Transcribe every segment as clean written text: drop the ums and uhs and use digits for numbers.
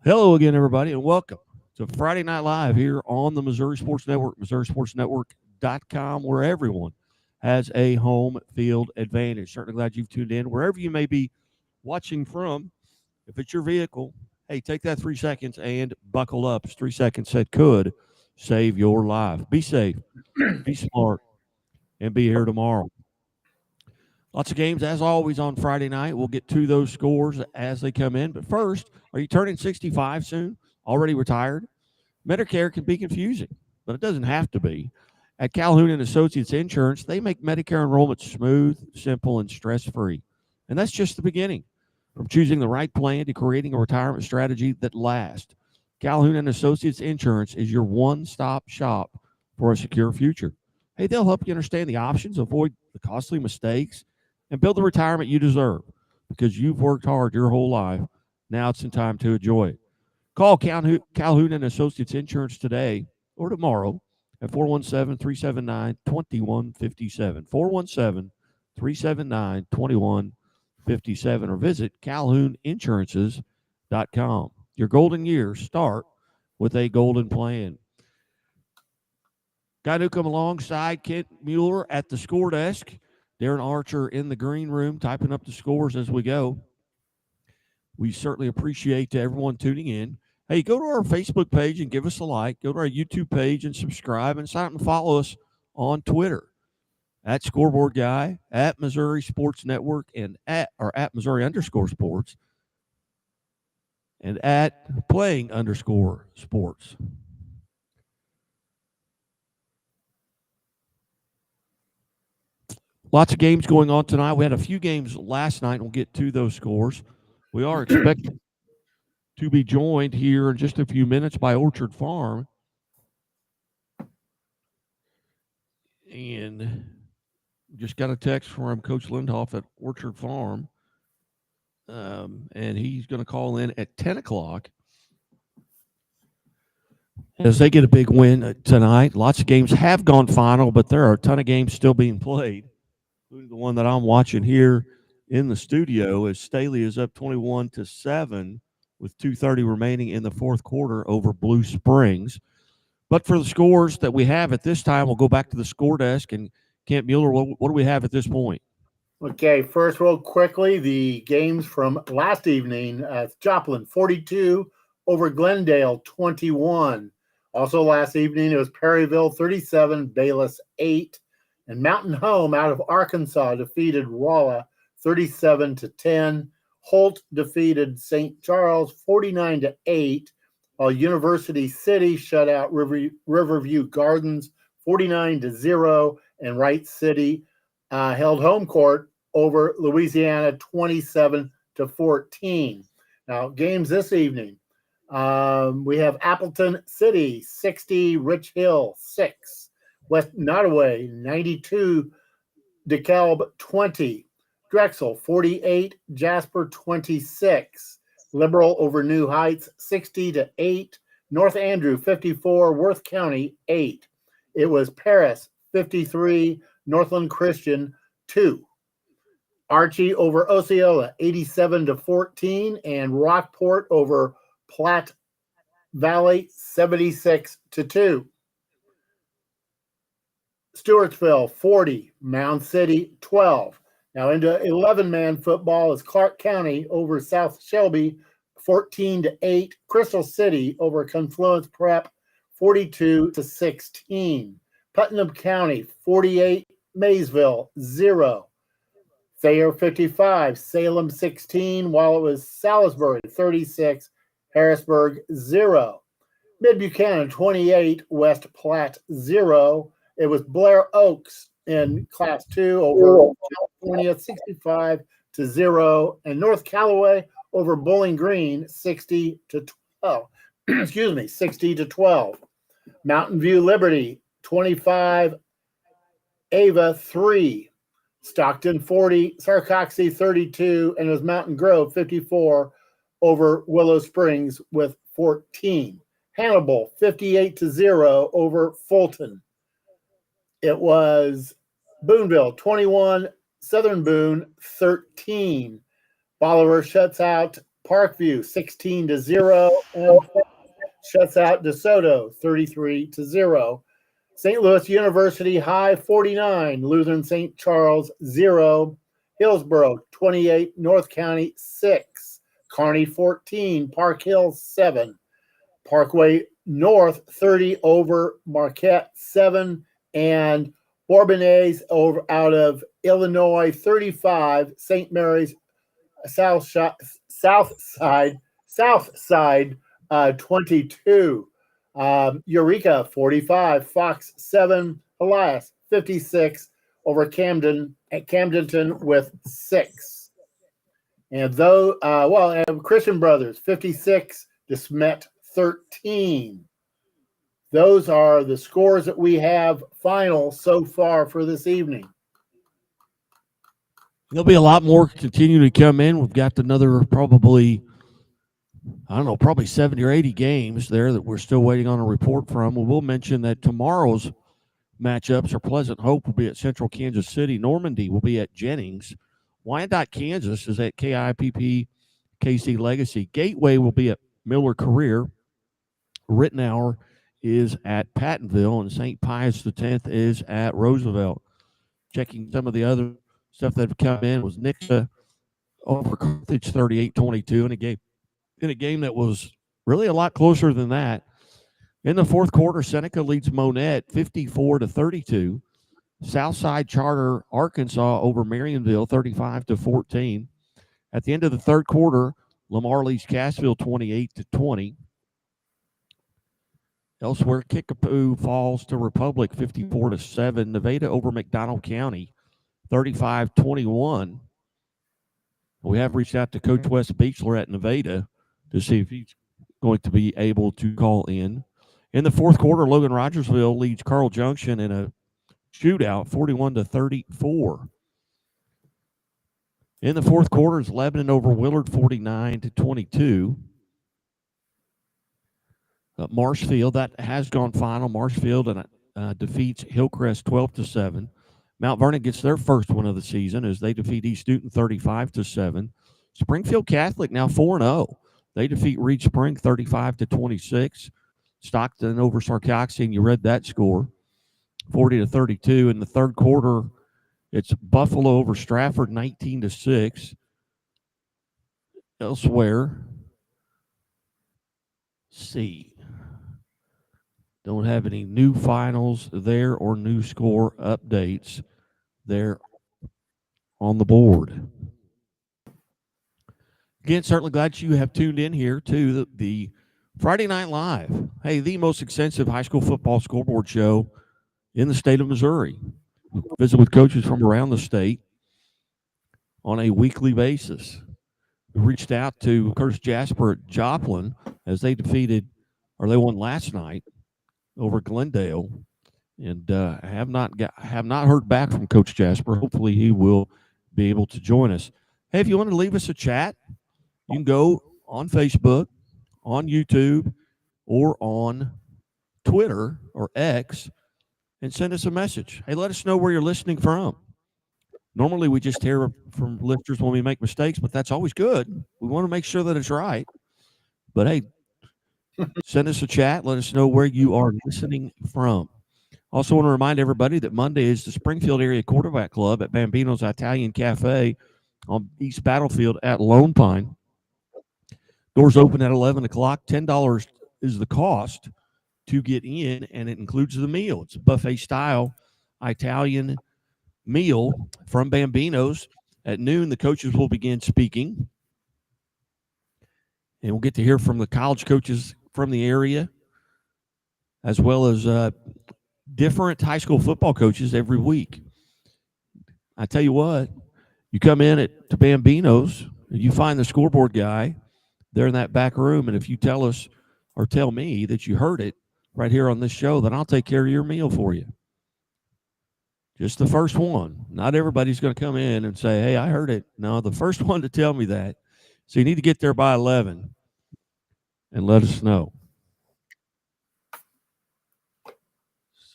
Hello again, everybody, and welcome to Friday Night Live here on the Missouri Sports Network, MissouriSportsNetwork.com, where everyone has a home field advantage. Certainly glad you've tuned in. Wherever you may be watching from, if it's your vehicle, hey, take that 3 seconds and buckle up. It's 3 seconds that could save your life. Be safe, be smart, and be here tomorrow. Lots of games, as always, on Friday night. We'll get to those scores as they come in. But first, are you turning 65 soon? Already retired? Medicare can be confusing, but it doesn't have to be. At Calhoun and Associates Insurance, they make Medicare enrollment smooth, simple, and stress-free. And that's just the beginning. From choosing the right plan to creating a retirement strategy that lasts, Calhoun and Associates Insurance is your one-stop shop for a secure future. Hey, they'll help you understand the options, avoid the costly mistakes, and build the retirement you deserve because you've worked hard your whole life. Now it's time to enjoy it. Call Calhoun and Associates Insurance today or tomorrow at 417-379-2157. 417-379-2157 or visit calhouninsurances.com. Your golden years start with a golden plan. Got to come alongside Kent Mueller at the score desk. Darren Archer in the green room typing up the scores as we go. We certainly appreciate everyone tuning in. Hey, go to our Facebook page and give us a like. Go to our YouTube page and subscribe, and sign up and follow us on Twitter at Scoreboard Guy, at Missouri Sports Network, and at Missouri _ sports, and at playing _ sports. Lots of games going on tonight. We had a few games last night. We'll get to those scores. We are expected to be joined here in just a few minutes by Orchard Farm. And just got a text from Coach Lindhoff at Orchard Farm. And he's going to call in at 10 o'clock as they get a big win tonight. Lots of games have gone final, but there are a ton of games still being played, including the one that I'm watching here in the studio as Staley is up 21-7 with 2:30 remaining in the fourth quarter over Blue Springs. But for the scores that we have at this time, we'll go back to the score desk. And Kent Mueller, what do we have at this point? Okay, first, real quickly, the games from last evening. Joplin 42 over Glendale 21. Also last evening, it was Perryville 37, Bayless 8. And Mountain Home out of Arkansas defeated Rolla 37-10. Holt defeated St. Charles 49-8. While University City shut out Riverview Gardens 49-0. And Wright City held home court over Louisiana 27-14. Now, games this evening. We have Appleton City 60, Rich Hill 6, West Nottoway 92, DeKalb 20, Drexel 48, Jasper 26, Liberal over New Heights 60-8, North Andrew 54, Worth County 8. It was Paris 53, Northland Christian 2. Archie over Osceola 87-14, and Rockport over Platte Valley 76-2. Stewartsville 40, Mound City 12. Now into 11-man football is Clark County over South Shelby 14-8. Crystal City over Confluence Prep 42-16. Putnam County 48, Maysville 0. Thayer 55, Salem 16, while it was Salisbury 36, Harrisburg 0. Mid-Buchanan 28, West Platte 0. It was Blair Oaks in Class 2 over California 65-0, and North Callaway over Bowling Green 60-12. 60-12. Mountain View Liberty 25, Ava 3. Stockton 40, Sarcoxy 32, and it was Mountain Grove 54 over Willow Springs with 14. Hannibal 58-0 over Fulton. It was Boonville 21, Southern Boone 13. Bolivar shuts out Parkview 16-0, and shuts out DeSoto 33-0. St. Louis University High 49, Lutheran St. Charles 0, Hillsboro 28, North County 6, Kearney 14, Park Hill 7, Parkway North 30 over Marquette 7, and Bourbonnais over out of Illinois 35, St. Mary's South Side 22. Eureka 45, Fox 7, Elias 56 over Camdenton with 6. And Christian Brothers 56, DeSmet 13. Those are the scores that we have final so far for this evening. There'll be a lot more continue to come in. We've got another probably 70 or 80 games there that we're still waiting on a report from. We will mention that tomorrow's matchups are Pleasant Hope will be at Central Kansas City. Normandy will be at Jennings. Wyandotte, Kansas is at KIPP KC Legacy. Gateway will be at Miller Career. Rittenhour is at Pattonville, and St. Pius X is at Roosevelt. Checking some of the other stuff that have come in was Nixa over Carthage 38-22 in a game that was really a lot closer than that. In the fourth quarter, Seneca leads Monette 54-32. Southside Charter Arkansas over Marionville 35-14. At the end of the third quarter, Lamar leads Cassville 28-20. Elsewhere, Kickapoo falls to Republic 54-7. Nevada over McDonald County 35-21. We have reached out to Coach Wes Beechler at Nevada to see if he's going to be able to call in. In the fourth quarter, Logan Rogersville leads Carl Junction in a shootout 41-34. In the fourth quarter is Lebanon over Willard 49-22. Marshfield, that has gone final. Marshfield defeats Hillcrest 12-7. Mount Vernon gets their first win of the season as they defeat East Newton 35-7. Springfield Catholic now 4-0. They defeat Reed Spring 35-26. Stockton over Sarcoxian, you read that score, 40-32. In the third quarter, it's Buffalo over Stratford 19-6. Elsewhere, C. Don't have any new finals there or new score updates there on the board. Again, certainly glad you have tuned in here to the Friday Night Live. Hey, the most extensive high school football scoreboard show in the state of Missouri. Visit with coaches from around the state on a weekly basis. We reached out to Curtis Jasper at Joplin as they won last night over Glendale, and have not heard back from Coach Jasper. Hopefully, he will be able to join us. Hey, if you want to leave us a chat, you can go on Facebook, on YouTube, or on Twitter or X and send us a message. Hey, let us know where you're listening from. Normally, we just hear from listeners when we make mistakes, but that's always good. We want to make sure that it's right. But hey, send us a chat. Let us know where you are listening from. Also want to remind everybody that Monday is the Springfield Area Quarterback Club at Bambino's Italian Cafe on East Battlefield at Lone Pine. Doors open at 11 o'clock. $10 is the cost to get in, and it includes the meal. It's a buffet-style Italian meal from Bambino's. At noon, the coaches will begin speaking, and we'll get to hear from the college coaches from the area, as well as different high school football coaches every week. I tell you what, you come in to Bambino's, and you find the scoreboard guy there in that back room, and if you tell us or tell me that you heard it right here on this show, then I'll take care of your meal for you. Just the first one. Not everybody's going to come in and say, hey, I heard it. No, the first one to tell me that. So you need to get there by 11 and let us know.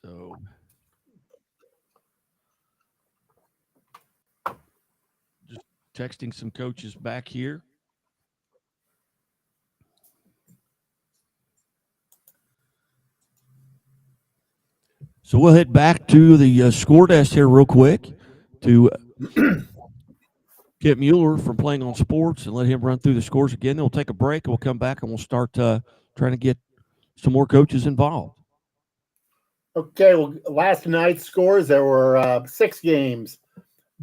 So just texting some coaches back here. So we'll head back to the score desk here real quick to get Mueller from Playing on Sports and let him run through the scores again. Then we'll take a break and we'll come back and we'll start trying to get some more coaches involved. Okay, well, last night's scores, there were 6 games.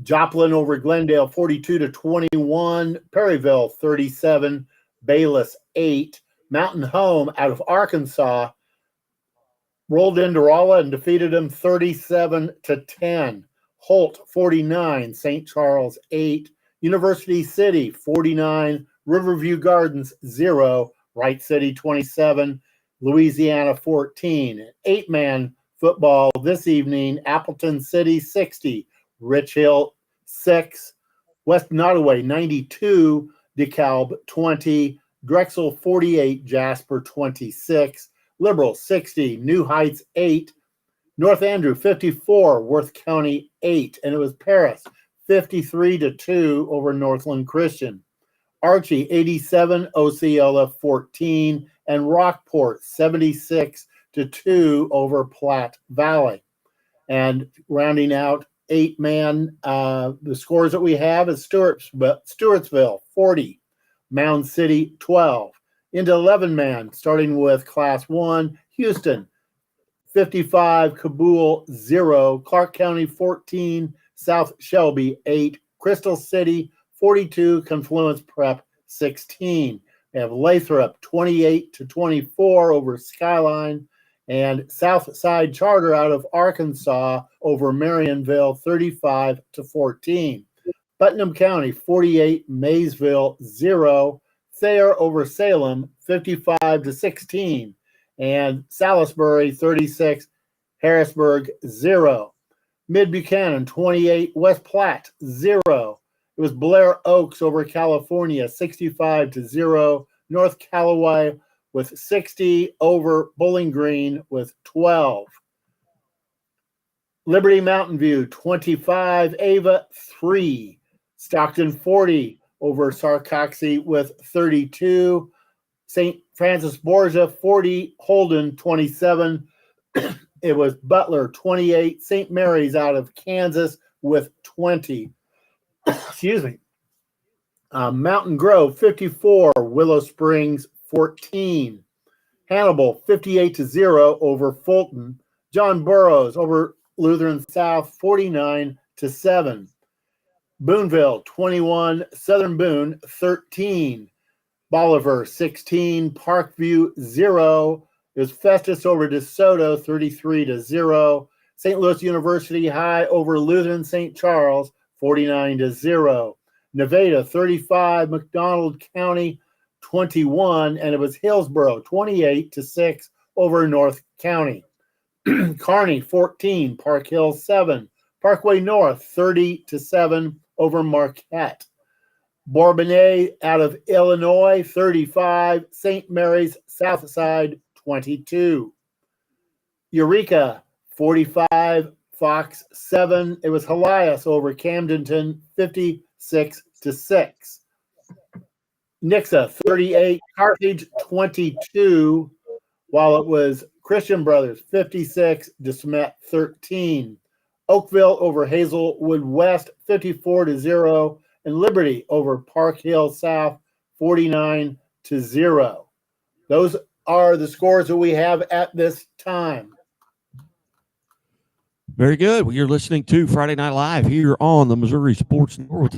Joplin over Glendale 42-21, Perryville 37, Bayless 8, Mountain Home out of Arkansas rolled into Rolla and defeated them 37-10. Holt 49, St. Charles 8, University City 49, Riverview Gardens 0, Wright City 27, Louisiana 14. 8-man football this evening, Appleton City 60, Rich Hill 6, West Nottoway 92, DeKalb 20, Drexel 48, Jasper 26, Liberal 60, New Heights 8, North Andrew 54, Worth County 8, and it was Paris 53-2 over Northland Christian. Archie 87, Osceola 14, and Rockport 76-2 over Platte Valley. And rounding out 8-man, the scores that we have is Stewartsville 40, Mound City 12. Into 11-man, starting with Class 1, Houston 55, Kabul 0, Clark County 14, South Shelby 8, Crystal City 42, Confluence Prep 16. We have Lathrop 28-24 over Skyline, and Southside Charter out of Arkansas over Marionville 35-14. Putnam County 48, Maysville 0, Thayer over Salem 55-16, and Salisbury 36, Harrisburg 0. Mid Buchanan 28, West Platte 0. It was Blair Oaks over California 65-0. North Callaway with 60 over Bowling Green with 12. Liberty Mountain View 25, Ava 3. Stockton 40 over Sarcoxy with 32. St. Francis Borgia 40, Holden 27. It was Butler 28, St. Mary's out of Kansas with 20. Excuse me. Mountain Grove 54, Willow Springs 14. Hannibal 58-0 over Fulton. John Burroughs over Lutheran South 49-7. Boonville 21, Southern Boone 13. Bolivar 16, Parkview 0. It was Festus over DeSoto 33-0. St. Louis University High over Lutheran St. Charles 49-0. Nevada 35, McDonald County 21, and it was Hillsboro 28-6 over North County. Kearney 14, Park Hill 7, Parkway North 30-7 over Marquette. Bourbonnais out of Illinois 35, St. Mary's Southside 22. Eureka 45, Fox 7. It was Helias over Camdenton 56-6. Nixa 38, Carthage 22, while it was Christian Brothers 56, DeSmet 13. Oakville over Hazelwood West 54-0, and Liberty over Park Hill South 49-0. Those are the scores that we have at this time. Very good. Well, you're listening to Friday Night Live here on the Missouri Sports Network.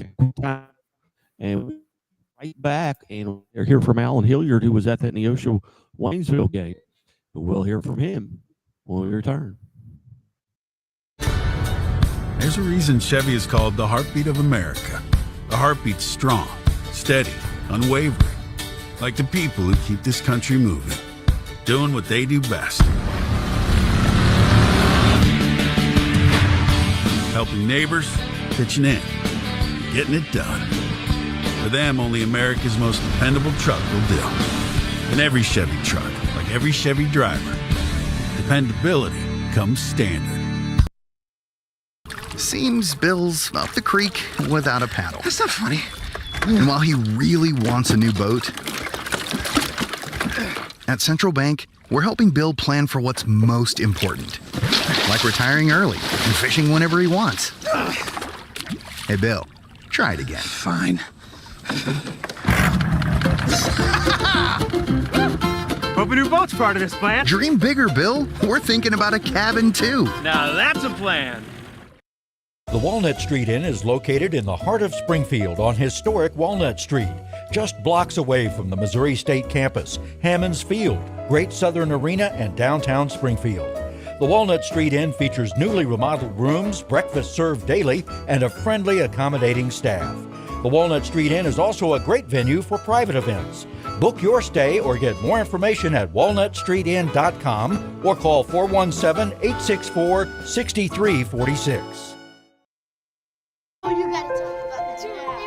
And we're right back, and we'll hear from Alan Hilliard, who was at that Neosho Waynesville game. But we'll hear from him when we return. There's a reason Chevy is called the heartbeat of America. The heartbeat's strong, steady, unwavering. Like the people who keep this country moving, doing what they do best. Helping neighbors, pitching in, getting it done. For them, only America's most dependable truck will do. And every Chevy truck, like every Chevy driver, dependability comes standard. Seems Bill's up the creek without a paddle. That's not funny. And while he really wants a new boat, at Central Bank, we're helping Bill plan for what's most important, like retiring early and fishing whenever he wants. Hey, Bill, try it again. Fine. Hope a new boat's part of this plan. Dream bigger, Bill. We're thinking about a cabin, too. Now that's a plan. The Walnut Street Inn is located in the heart of Springfield on historic Walnut Street, just blocks away from the Missouri State Campus, Hammons Field, Great Southern Arena, and downtown Springfield. The Walnut Street Inn features newly remodeled rooms, breakfast served daily, and a friendly, accommodating staff. The Walnut Street Inn is also a great venue for private events. Book your stay or get more information at walnutstreetinn.com or call 417-864-6346.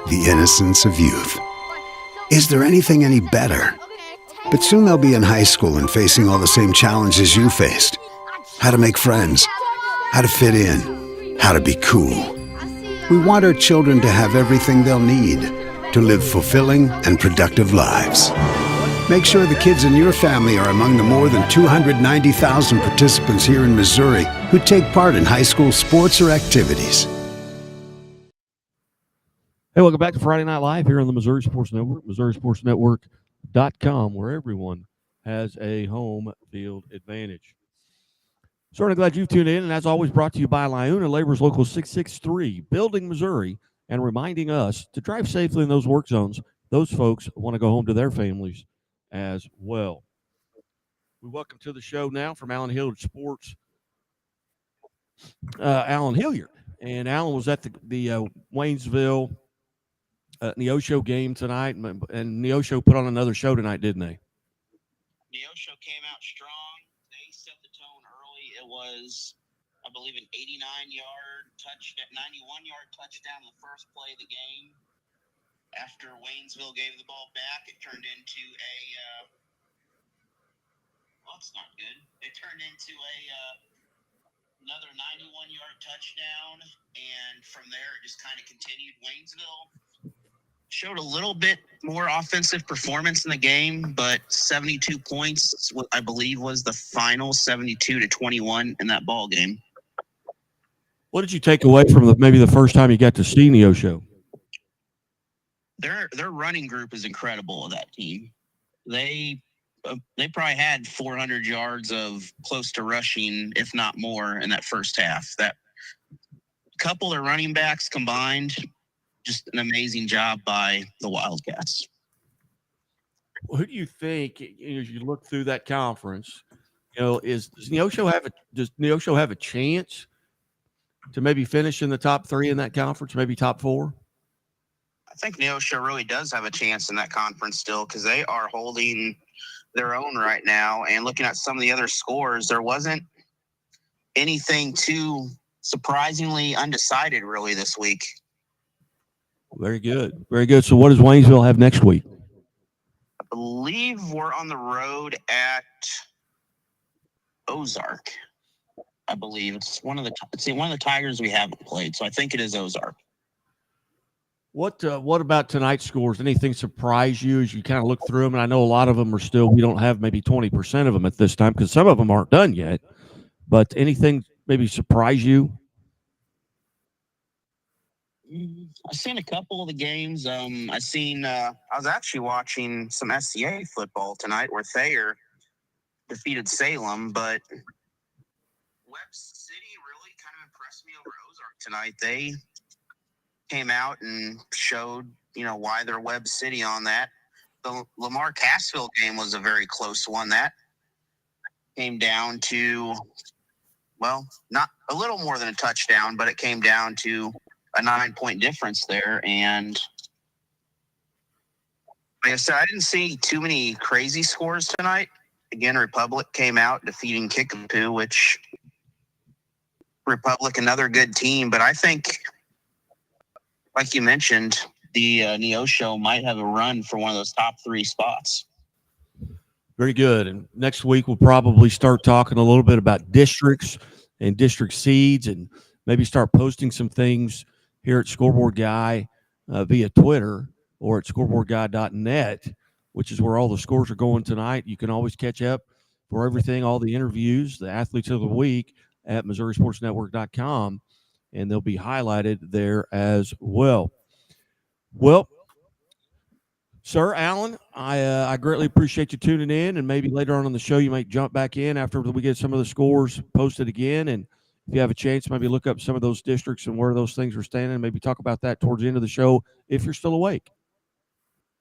The innocence of youth. Is there anything any better? But soon they'll be in high school and facing all the same challenges you faced. How to make friends, how to fit in, how to be cool. We want our children to have everything they'll need to live fulfilling and productive lives. Make sure the kids in your family are among the more than 290,000 participants here in Missouri who take part in high school sports or activities. Hey, welcome back to Friday Night Live here on the Missouri Sports Network, MissouriSportsNetwork.com, where everyone has a home field advantage. Certainly glad you've tuned in, and as always, brought to you by Liuna Labor's Local 663, Building Missouri, and reminding us to drive safely in those work zones. Those folks want to go home to their families as well. We welcome to the show now from Alan Hilliard Sports, Alan Hilliard. And Alan was at the Waynesville Neosho game tonight, and Neosho put on another show tonight, didn't they? Neosho came out strong. They set the tone early. It was, I believe, an 91-yard touchdown the first play of the game. After Waynesville gave the ball back, it turned into it's not good. It turned into another 91-yard touchdown, and from there it just kind of continued. Waynesville showed a little bit more offensive performance in the game, but 72 points, I believe, was the final, 72-21 in that ball game. What did you take away from maybe the first time you got to see Neosho? Their running group is incredible of that team. They probably had 400 yards of close to rushing, if not more, in that first half. That couple of running backs combined, just an amazing job by the Wildcats. Well, who do you think, as you look through that conference, does Neosho have a chance to maybe finish in the top three in that conference, maybe top four? I think Neosho really does have a chance in that conference still, because they are holding their own right now. And looking at some of the other scores, there wasn't anything too surprisingly undecided really this week. Very good. Very good. So what does Waynesville have next week? I believe we're on the road at Ozark. I believe it's one of the Tigers we haven't played, so I think it is Ozark. What about tonight's scores? Anything surprise you as you kind of look through them? And I know a lot of them are still, we don't have maybe 20% of them at this time because some of them aren't done yet. But anything maybe surprise you? I've seen a couple of the games. I was actually watching some SCA football tonight where Thayer defeated Salem, but Webb City really kind of impressed me over Ozark tonight. They came out and showed, why they're Webb City on that. The Lamar Cassville game was a very close one. That came down to, not a little more than a touchdown, but it came down to a 9-point difference there. And like I said, I didn't see too many crazy scores tonight. Again, Republic came out defeating Kickapoo, which Republic, another good team. But I think, like you mentioned, the Neosho might have a run for one of those top three spots. Very good. And next week we'll probably start talking a little bit about districts and district seeds and maybe start posting some things here at Scoreboard Guy via Twitter or at scoreboardguy.net, which is where all the scores are going tonight. You can always catch up for everything, all the interviews, the athletes of the week at MissouriSportsNetwork.com, and they'll be highlighted there as well. Well, Sir Alan, I greatly appreciate you tuning in, and maybe later on in the show you might jump back in after we get some of the scores posted again, and if you have a chance, maybe look up some of those districts and where those things are standing, and maybe talk about that towards the end of the show if you're still awake.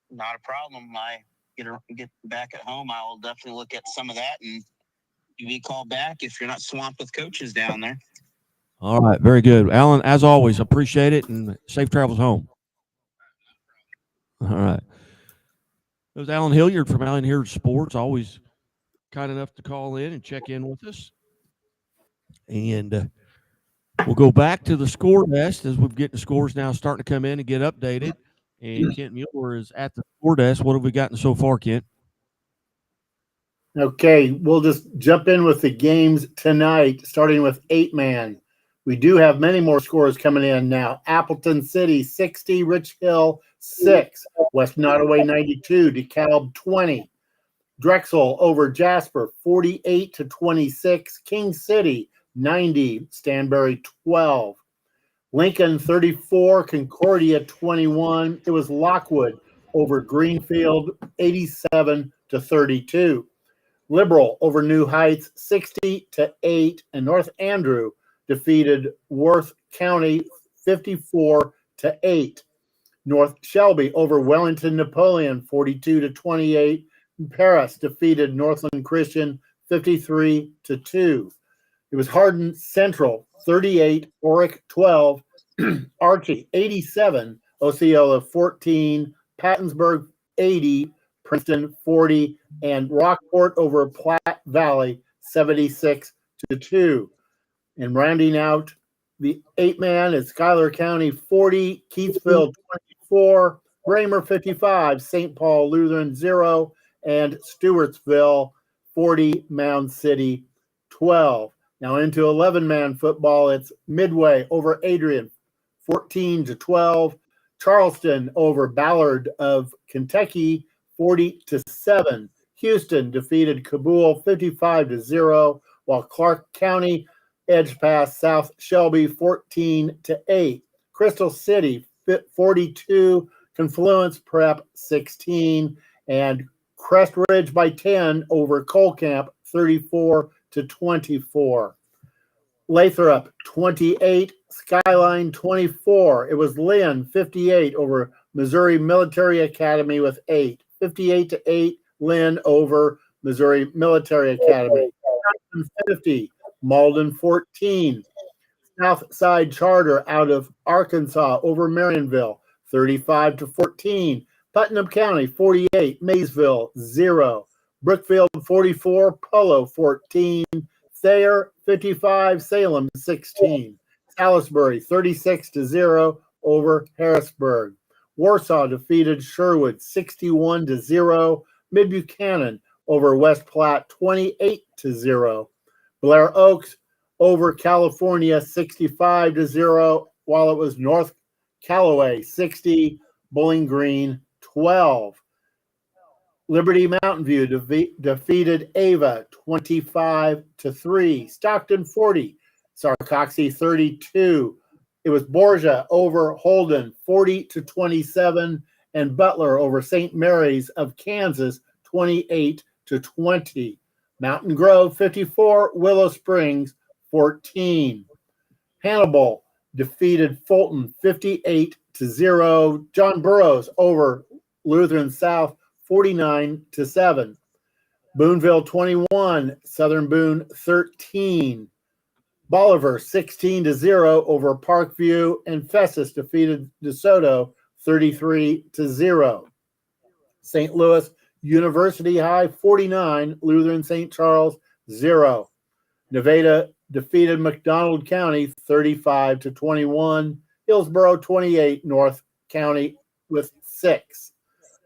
Not a problem. I get back at home, I will definitely look at some of that and give you a call back if you're not swamped with coaches down there. All right, very good. Alan, as always, appreciate it, and safe travels home. All right. It was Alan Hilliard from Alan Hilliard Sports, always kind enough to call in and check in with us. And we'll go back to the score desk as we've getting the scores now starting to come in and get updated. And Kent Mueller is at the score desk. What have we gotten so far, Kent? Okay, we'll just jump in with the games tonight, starting with 8-man. We do have many more scores coming in now. Appleton City 60, Rich Hill 6, West Nottoway 92, DeKalb 20, Drexel over Jasper 48-26, King City 90, Stanberry 12, Lincoln 34, Concordia 21. It was Lockwood over Greenfield 87-32. Liberal over New Heights 60-8, and North Andrew defeated Worth County 54-8. North Shelby over Wellington Napoleon 42-28. Paris defeated Northland Christian 53-2. It was Hardin Central 38, Oric 12, Archie 87, Osceola 14, Pattonsburg 80, Princeton 40, and Rockport over Platte Valley 76-2. And rounding out the 8-man is Schuyler County 40, Keatsville 24, Raymer 55, St. Paul Lutheran 0, and Stewartsville 40, Mound City 12. Now into 11-man football, it's Midway over Adrian 14-12, Charleston over Ballard of Kentucky 40-7. Houston defeated Kabul 55-0, while Clark County edged past South Shelby 14-8. Crystal City 42, Confluence Prep 16, and Crest Ridge by 10 over Cole Camp 34-24. Lathrop 28, Skyline 24. It was Lynn 58 over Missouri Military Academy with 8. 58-8, Lynn over Missouri Military Academy. 50, Malden 14. Southside Charter out of Arkansas over Marionville 35-14. Putnam County 48, Maysville 0. Brookfield 44, Polo 14. Thayer 55, Salem 16. Salisbury 36-0 over Harrisburg. Warsaw defeated Sherwood 61-0. Mid Buchanan over West Platte 28-0. Blair Oaks over California 65-0, while it was North Callaway 60, Bowling Green 12. Liberty Mountain View defeated Ava 25-3. Stockton 40, Sarcoxy 32. It was Borgia over Holden 40-27, and Butler over St. Mary's of Kansas 28-20. Mountain Grove 54, Willow Springs 14. Hannibal defeated Fulton 58-0. John Burroughs over Lutheran South 49-7. Boonville 21, Southern Boone 13. Bolivar 16-0 over Parkview, and Festus defeated DeSoto 33-0. St. Louis University High 49, Lutheran St. Charles 0. Nevada defeated McDonald County 35-21. Hillsborough 28, North County with 6.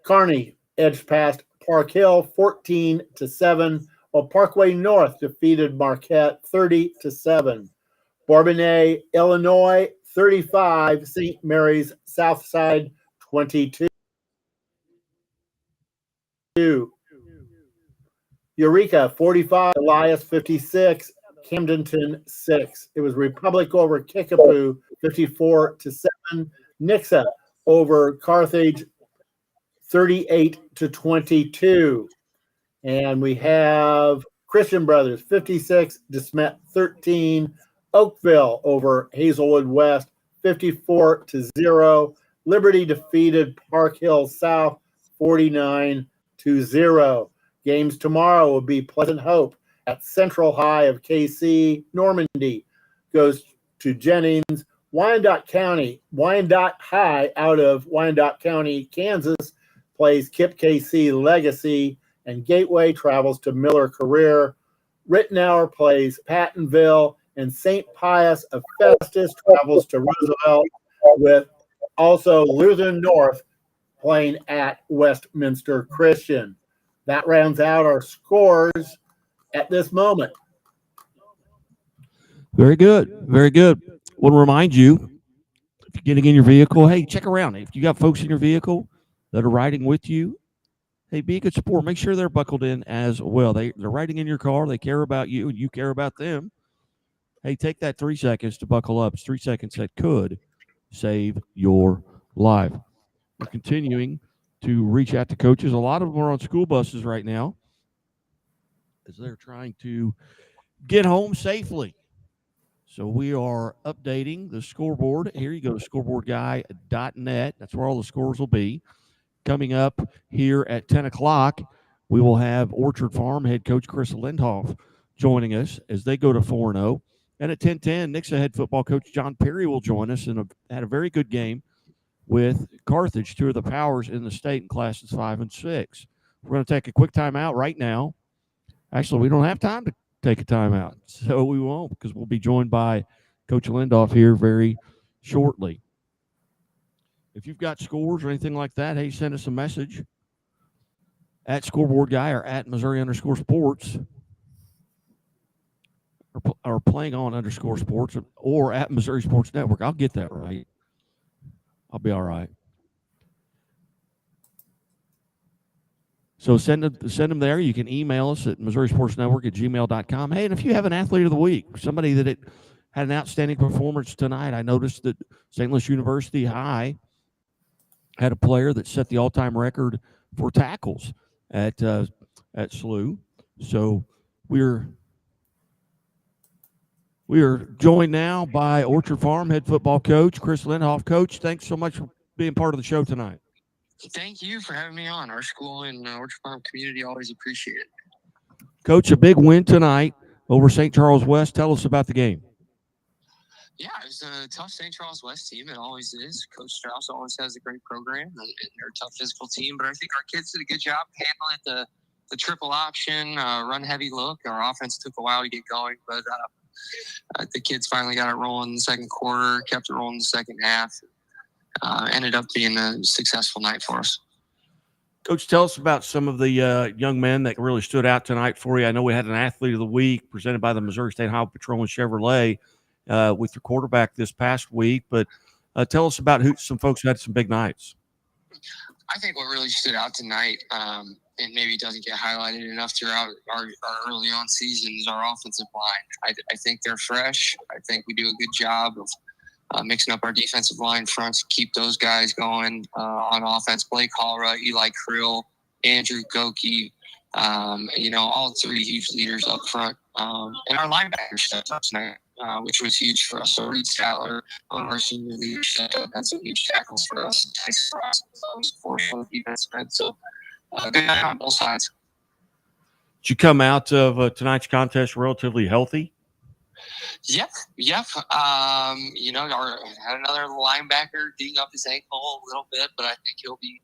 Kearney edged past Park Hill 14-7, while Parkway North defeated Marquette 30-7. Bourbonnais, Illinois 35, St. Mary's Southside 22. Eureka 45, Elias 56, Camdenton 6. It was Republic over Kickapoo 54-7. Nixa over Carthage 38-22. And we have Christian Brothers 56, DeSmet 13, Oakville over Hazelwood West 54-0. Liberty defeated Park Hill South 49-0. Games tomorrow will be Pleasant Hope at Central High of KC. Normandy goes to Jennings. Wyandotte High out of Wyandotte County, Kansas, plays Kip KC Legacy, and Gateway travels to Miller Career. Rittenauer plays Pattonville, and St. Pius of Festus travels to Roosevelt, with also Lutheran North playing at Westminster Christian. That rounds out our scores at this moment. Very good. Very good. Want to remind you, if you're getting in your vehicle, hey, check around. If you got folks in your vehicle that are riding with you, hey, be a good sport. Make sure they're buckled in as well. They're riding in your car. They care about you, and you care about them. Hey, take that 3 seconds to buckle up. It's 3 seconds that could save your life. We're continuing to reach out to coaches. A lot of them are on school buses right now as they're trying to get home safely. So we are updating the scoreboard. Here you go to scoreboardguy.net. That's where all the scores will be. Coming up here at 10 o'clock, we will have Orchard Farm head coach Chris Lindhoff joining us as they go to 4-0. And at 10:10, Nixa head football coach John Perry will join us and had a very good game with Carthage, two of the powers in the state in classes 5 and 6. We're going to take a quick timeout right now. Actually, we don't have time to take a timeout, so we won't, because we'll be joined by Coach Lindhoff here very shortly. If you've got scores or anything like that, hey, send us a message at Scoreboard Guy or at Missouri_sports or playing on _sports or at Missouri Sports Network. I'll get that right. I'll be all right. So send them there. You can email us at MissouriSportsNetwork@gmail.com. Hey, and if you have an athlete of the week, somebody that had an outstanding performance tonight, I noticed that St. Louis University High had a player that set the all-time record for tackles at SLU. So we're joined now by Orchard Farm head football coach Chris Lindhoff. Coach, thanks so much for being part of the show tonight. Thank you for having me on. Our school and Orchard Farm community always appreciate it. Coach, a big win tonight over St. Charles West. Tell us about the game. Yeah, it was a tough St. Charles West team. It always is. Coach Strauss always has a great program, and they're a tough physical team. But I think our kids did a good job handling the triple option, run-heavy look. Our offense took a while to get going, but the kids finally got it rolling in the second quarter, kept it rolling in the second half. Ended up being a successful night for us. Coach, tell us about some of the young men that really stood out tonight for you. I know we had an athlete of the week presented by the Missouri State Highway Patrol and Chevrolet with your quarterback this past week, but tell us about some folks who had some big nights. I think what really stood out tonight, and maybe doesn't get highlighted enough throughout our early on season, is our offensive line. I think they're fresh. I think we do a good job of mixing up our defensive line front to keep those guys going on offense. Blake Hallra, Eli Krill, Andrew Goki, all three huge leaders up front. And our linebackers stepped up tonight, which was huge for us. So Reed Statler, one of our senior leaders, stepped up. Had some huge tackles for us. Forced on the defense end. So good night on both sides. Did you come out of tonight's contest relatively healthy? Yep. Had another linebacker ding up his ankle a little bit, but I think he'll be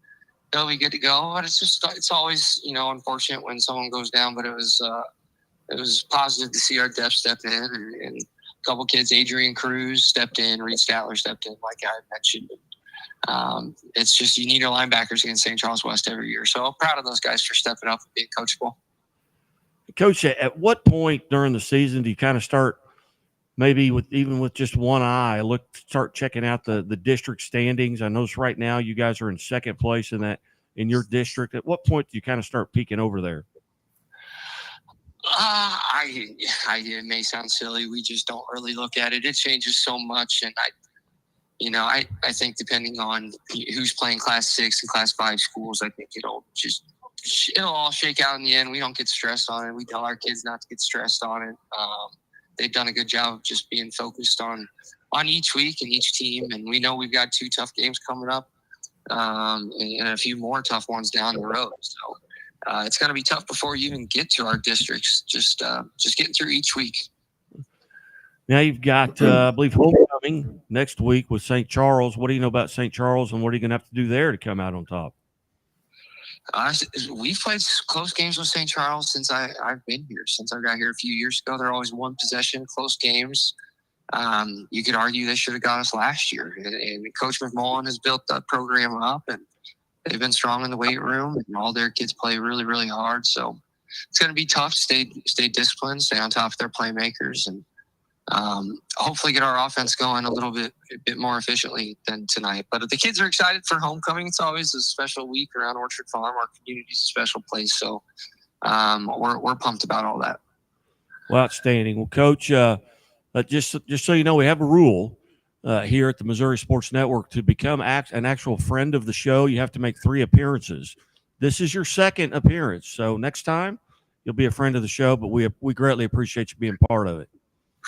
good to go. But it's always unfortunate when someone goes down. But it was positive to see our depth step in, and a couple kids, Adrian Cruz stepped in, Reed Statler stepped in, like I mentioned. It's just you need your linebackers against St. Charles West every year. So I'm proud of those guys for stepping up and being coachable. Coach, at what point during the season do you kind of start, maybe with just one eye, start checking out the district standings? I notice right now you guys are in second place in your district. At what point do you kind of start peeking over there? It may sound silly. We just don't really look at it. It changes so much, and I think depending on who's playing Class 6 and Class 5 schools, I think it'll all shake out in the end. We don't get stressed on it. We tell our kids not to get stressed on it. They've done a good job of just being focused on each week and each team, and we know we've got 2 tough games coming up, and a few more tough ones down the road. So it's going to be tough before you even get to our districts. Just getting through each week. Now you've got, I believe, homecoming next week with St. Charles. What do you know about St. Charles, and what are you going to have to do there to come out on top? We've played close games with St. Charles since I've been here. Since I got here a few years ago, they're always one possession, close games. You could argue they should have got us last year. And Coach McMullen has built that program up, and they've been strong in the weight room, and all their kids play really, really hard. So it's going to be tough to stay disciplined, stay on top of their playmakers, and hopefully get our offense going a bit more efficiently than tonight. But the kids are excited for homecoming. It's always a special week around Orchard Farm. Our community's a special place. So we're pumped about all that. Well, outstanding. Well, Coach, just so you know, we have a rule here at the Missouri Sports Network. To become an actual friend of the show, you have to make 3 appearances. This is your 2nd appearance. So next time, you'll be a friend of the show, but we greatly appreciate you being part of it.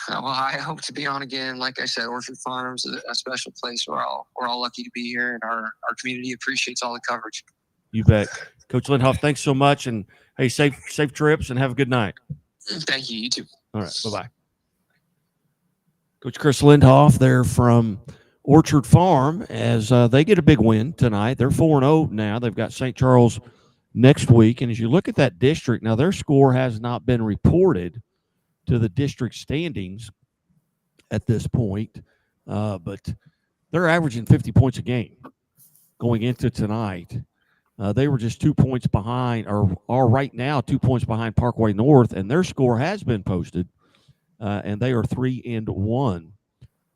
Well, I hope to be on again. Like I said, Orchard Farm's a special place. We're all lucky to be here, and our community appreciates all the coverage. You bet. Coach Lindhoff, thanks so much, and hey, safe trips, and have a good night. Thank you. You too. All right. Bye-bye. Coach Chris Lindhoff there from Orchard Farm as they get a big win tonight. They're 4-0 now. They've got St. Charles next week, and as you look at that district, now their score has not been reported to the district standings at this point, but they're averaging 50 points a game going into tonight. They were just 2 points behind, or are right now 2 points behind Parkway North, and their score has been posted, and they are 3-1.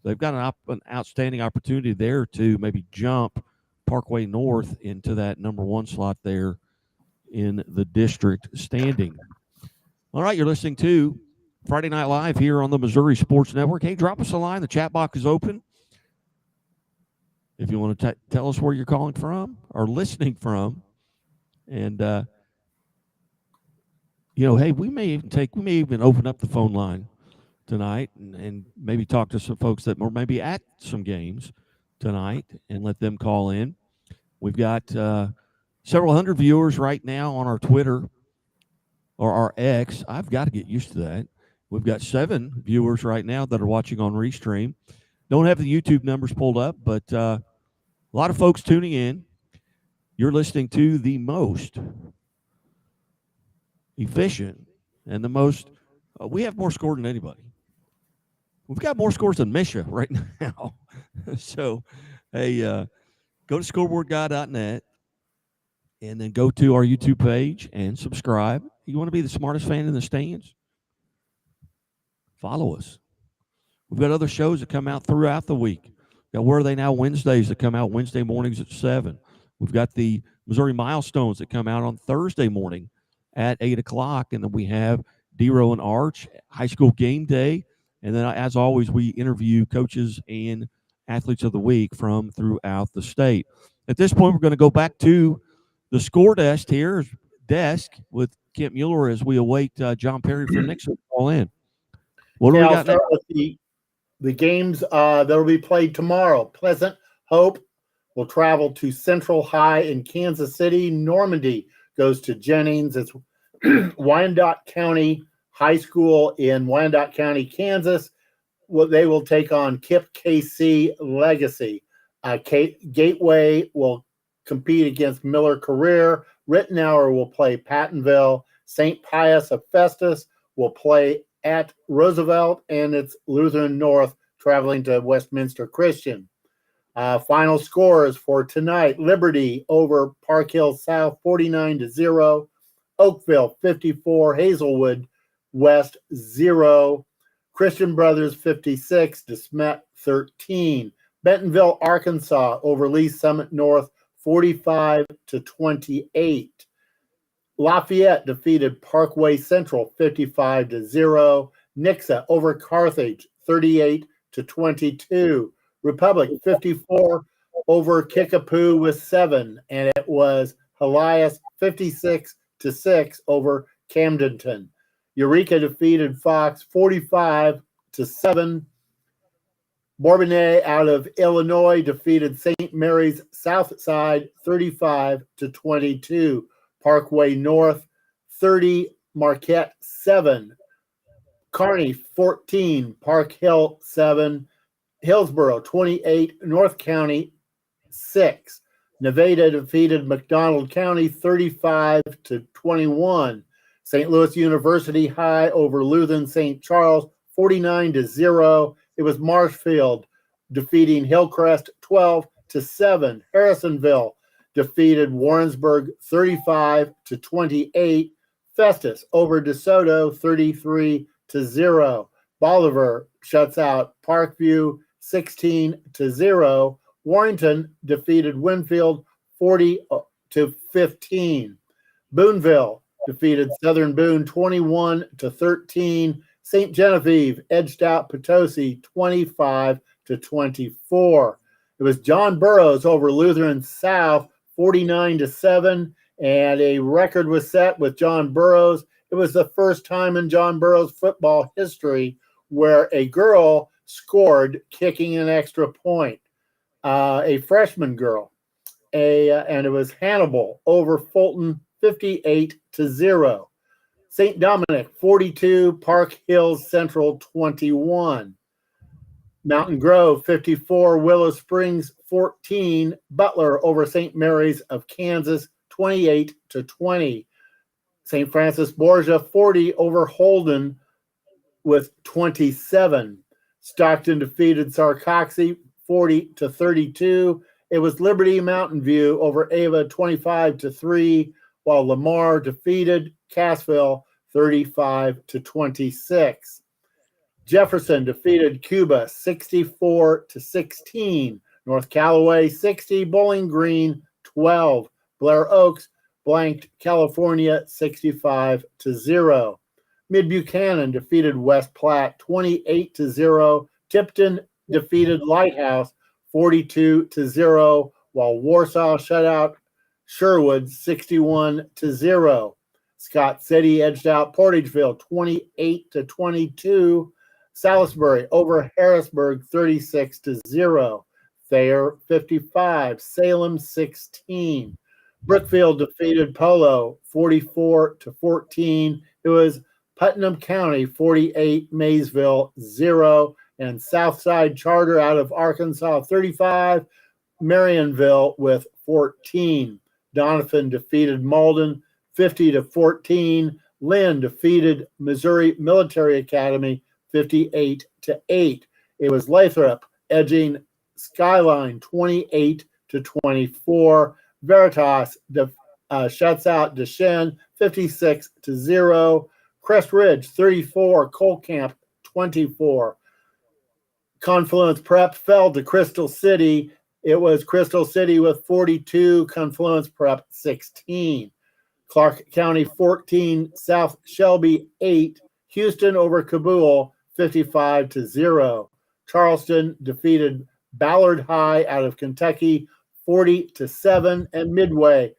They've got an outstanding opportunity there to maybe jump Parkway North into that number 1 slot there in the district standing. All right, you're listening to Friday Night Live here on the Missouri Sports Network. Hey, drop us a line. The chat box is open. If you want to tell us where you're calling from or listening from. And, hey, we may even open up the phone line tonight and maybe talk to some folks that were maybe at some games tonight and let them call in. We've got several hundred viewers right now on our Twitter or our X. I've got to get used to that. We've got 7 viewers right now that are watching on Restream. Don't have the YouTube numbers pulled up, but a lot of folks tuning in. You're listening to the most efficient and the most we have more scores than anybody. We've got more scores than Misha right now. So, hey, go to scoreboardguy.net and then go to our YouTube page and subscribe. You want to be the smartest fan in the stands? Follow us. We've got other shows that come out throughout the week. We've got Where Are They Now Wednesdays that come out Wednesday mornings at 7. We've got the Missouri Milestones that come out on Thursday morning at 8 o'clock. And then we have D-Row and Arch, High School Game Day. And then, as always, we interview coaches and athletes of the week from throughout the state. At this point, we're going to go back to the score desk here, with Kent Mueller as we await John Perry from Nixon to call in. What do we got? I'll start with the games that will be played tomorrow. Pleasant Hope will travel to Central High in Kansas City. Normandy goes to Jennings. It's Wyandotte County High School in Wyandotte County, Kansas. They will take on KIPP KC Legacy. Gateway will compete against Miller Career. Rittenauer will play Pattonville. St. Pius of Festus will play at Roosevelt, and it's Lutheran North traveling to Westminster Christian. Final scores for tonight: Liberty over Park Hill South 49-0, Oakville 54, Hazelwood West 0, Christian Brothers 56, DeSmet 13, Bentonville, Arkansas over Lee Summit North 45-28. Lafayette defeated Parkway Central 55-0. Nixa over Carthage 38-22. Republic 54 over Kickapoo with 7, and it was Helias 56-6 over Camdenton. Eureka defeated Fox 45-7. Bourbonnais out of Illinois defeated St. Mary's Southside 35-22. Parkway North 30, Marquette 7. Kearney 14, Park Hill 7. Hillsboro 28, North County 6. Nevada defeated McDonald County 35-21. St. Louis University High over Lutheran St. Charles 49-0. It was Marshfield defeating Hillcrest 12-7. Harrisonville defeated Warrensburg 35-28. Festus over DeSoto 33-0. Bolivar shuts out Parkview 16-0. Warrington defeated Winfield 40-15. Boonville defeated Southern Boone 21-13. St. Genevieve edged out Potosi 25-24. It was John Burroughs over Lutheran South 49-7, and a record was set with John Burroughs. It was the first time in John Burroughs football history where a girl scored kicking an extra point, a freshman girl. And it was Hannibal over Fulton 58-0. St. Dominic 42, Park Hills Central 21. Mountain Grove 54, Willow Springs 14, Butler over St. Mary's of Kansas 28-20. St. Francis Borgia 40 over Holden with 27. Stockton defeated Sarcoxy 40-32. It was Liberty Mountain View over Ava 25-3, while Lamar defeated Cassville 35-26. Jefferson defeated Cuba 64-16. North Callaway 60, Bowling Green 12. Blair Oaks blanked California 65-0. Mid Buchanan defeated West Platte 28-0. Tipton defeated Lighthouse 42-0, while Warsaw shut out Sherwood 61-0. Scott City edged out Portageville 28-22. Salisbury over Harrisburg 36-0. Thayer 55. Salem 16. Brookfield defeated Polo 44-14. It was Putnam County 48, Maysville 0, and Southside Charter out of Arkansas 35, Marionville with 14. Doniphan defeated Malden 50-14. Lynn defeated Missouri Military Academy 58-8. It was Lathrop edging Skyline 28-24. Veritas shuts out Deschênes 56-0. Crest Ridge 34, Cole Camp 24. Confluence Prep fell to Crystal City. It was Crystal City with 42, Confluence Prep 16. Clark County 14, South Shelby 8, Houston over Kabul 55-0. Charleston defeated Ballard High out of Kentucky 40-7, and Midway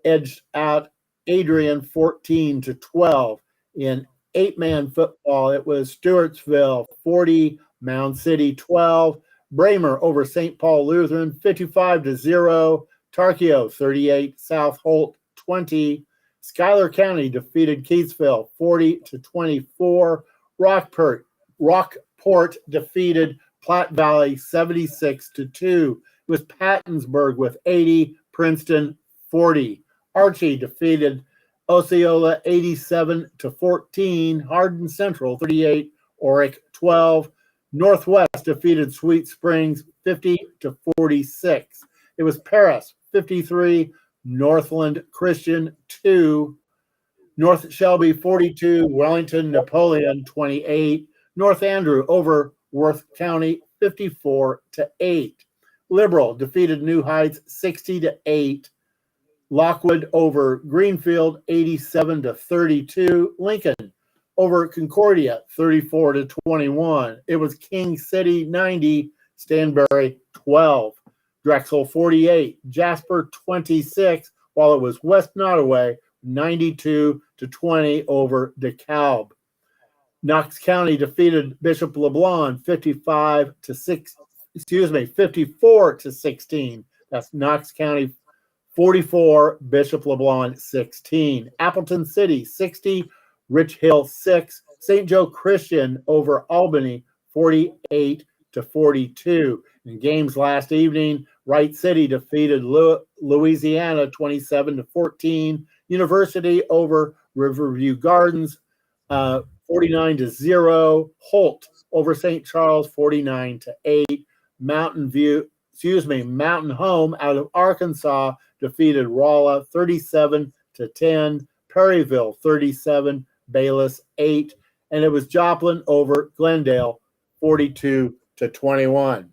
edged out Adrian 14-12. In 8-man football, it was Stewartsville 40, Mound City 12, Bramer over St. Paul Lutheran 55-0, Tarkio 38, South Holt 20, Schuyler County defeated Keithsville 40-24, Rockport defeated Platte Valley 76-2. It was Pattonsburg with 80, Princeton 40. Archie defeated Osceola 87-14, Hardin Central 38, Oric 12. Northwest defeated Sweet Springs 50-46. It was Paris 53, Northland Christian 2. North Shelby 42, Wellington Napoleon 28. North Andrew over Worth County 54-8. Liberal defeated New Heights 60-8. Lockwood over Greenfield, 87-32. Lincoln over Concordia, 34-21. It was King City 90, Stanberry 12. Drexel 48, Jasper 26, while it was West Nottoway 92-20 over DeKalb. Knox County defeated Bishop LeBlond 54-16. That's Knox County 44, Bishop LeBlond 16. Appleton City 60, Rich Hill 6. St. Joe Christian over Albany 48-42. In games last evening, Wright City defeated Louisiana 27-14. University over Riverview Gardens 49-0. Holt over St. Charles 49-8. Mountain Home out of Arkansas defeated Rolla 37-10. Perryville 37, Bayless 8, and it was Joplin over Glendale 42-21.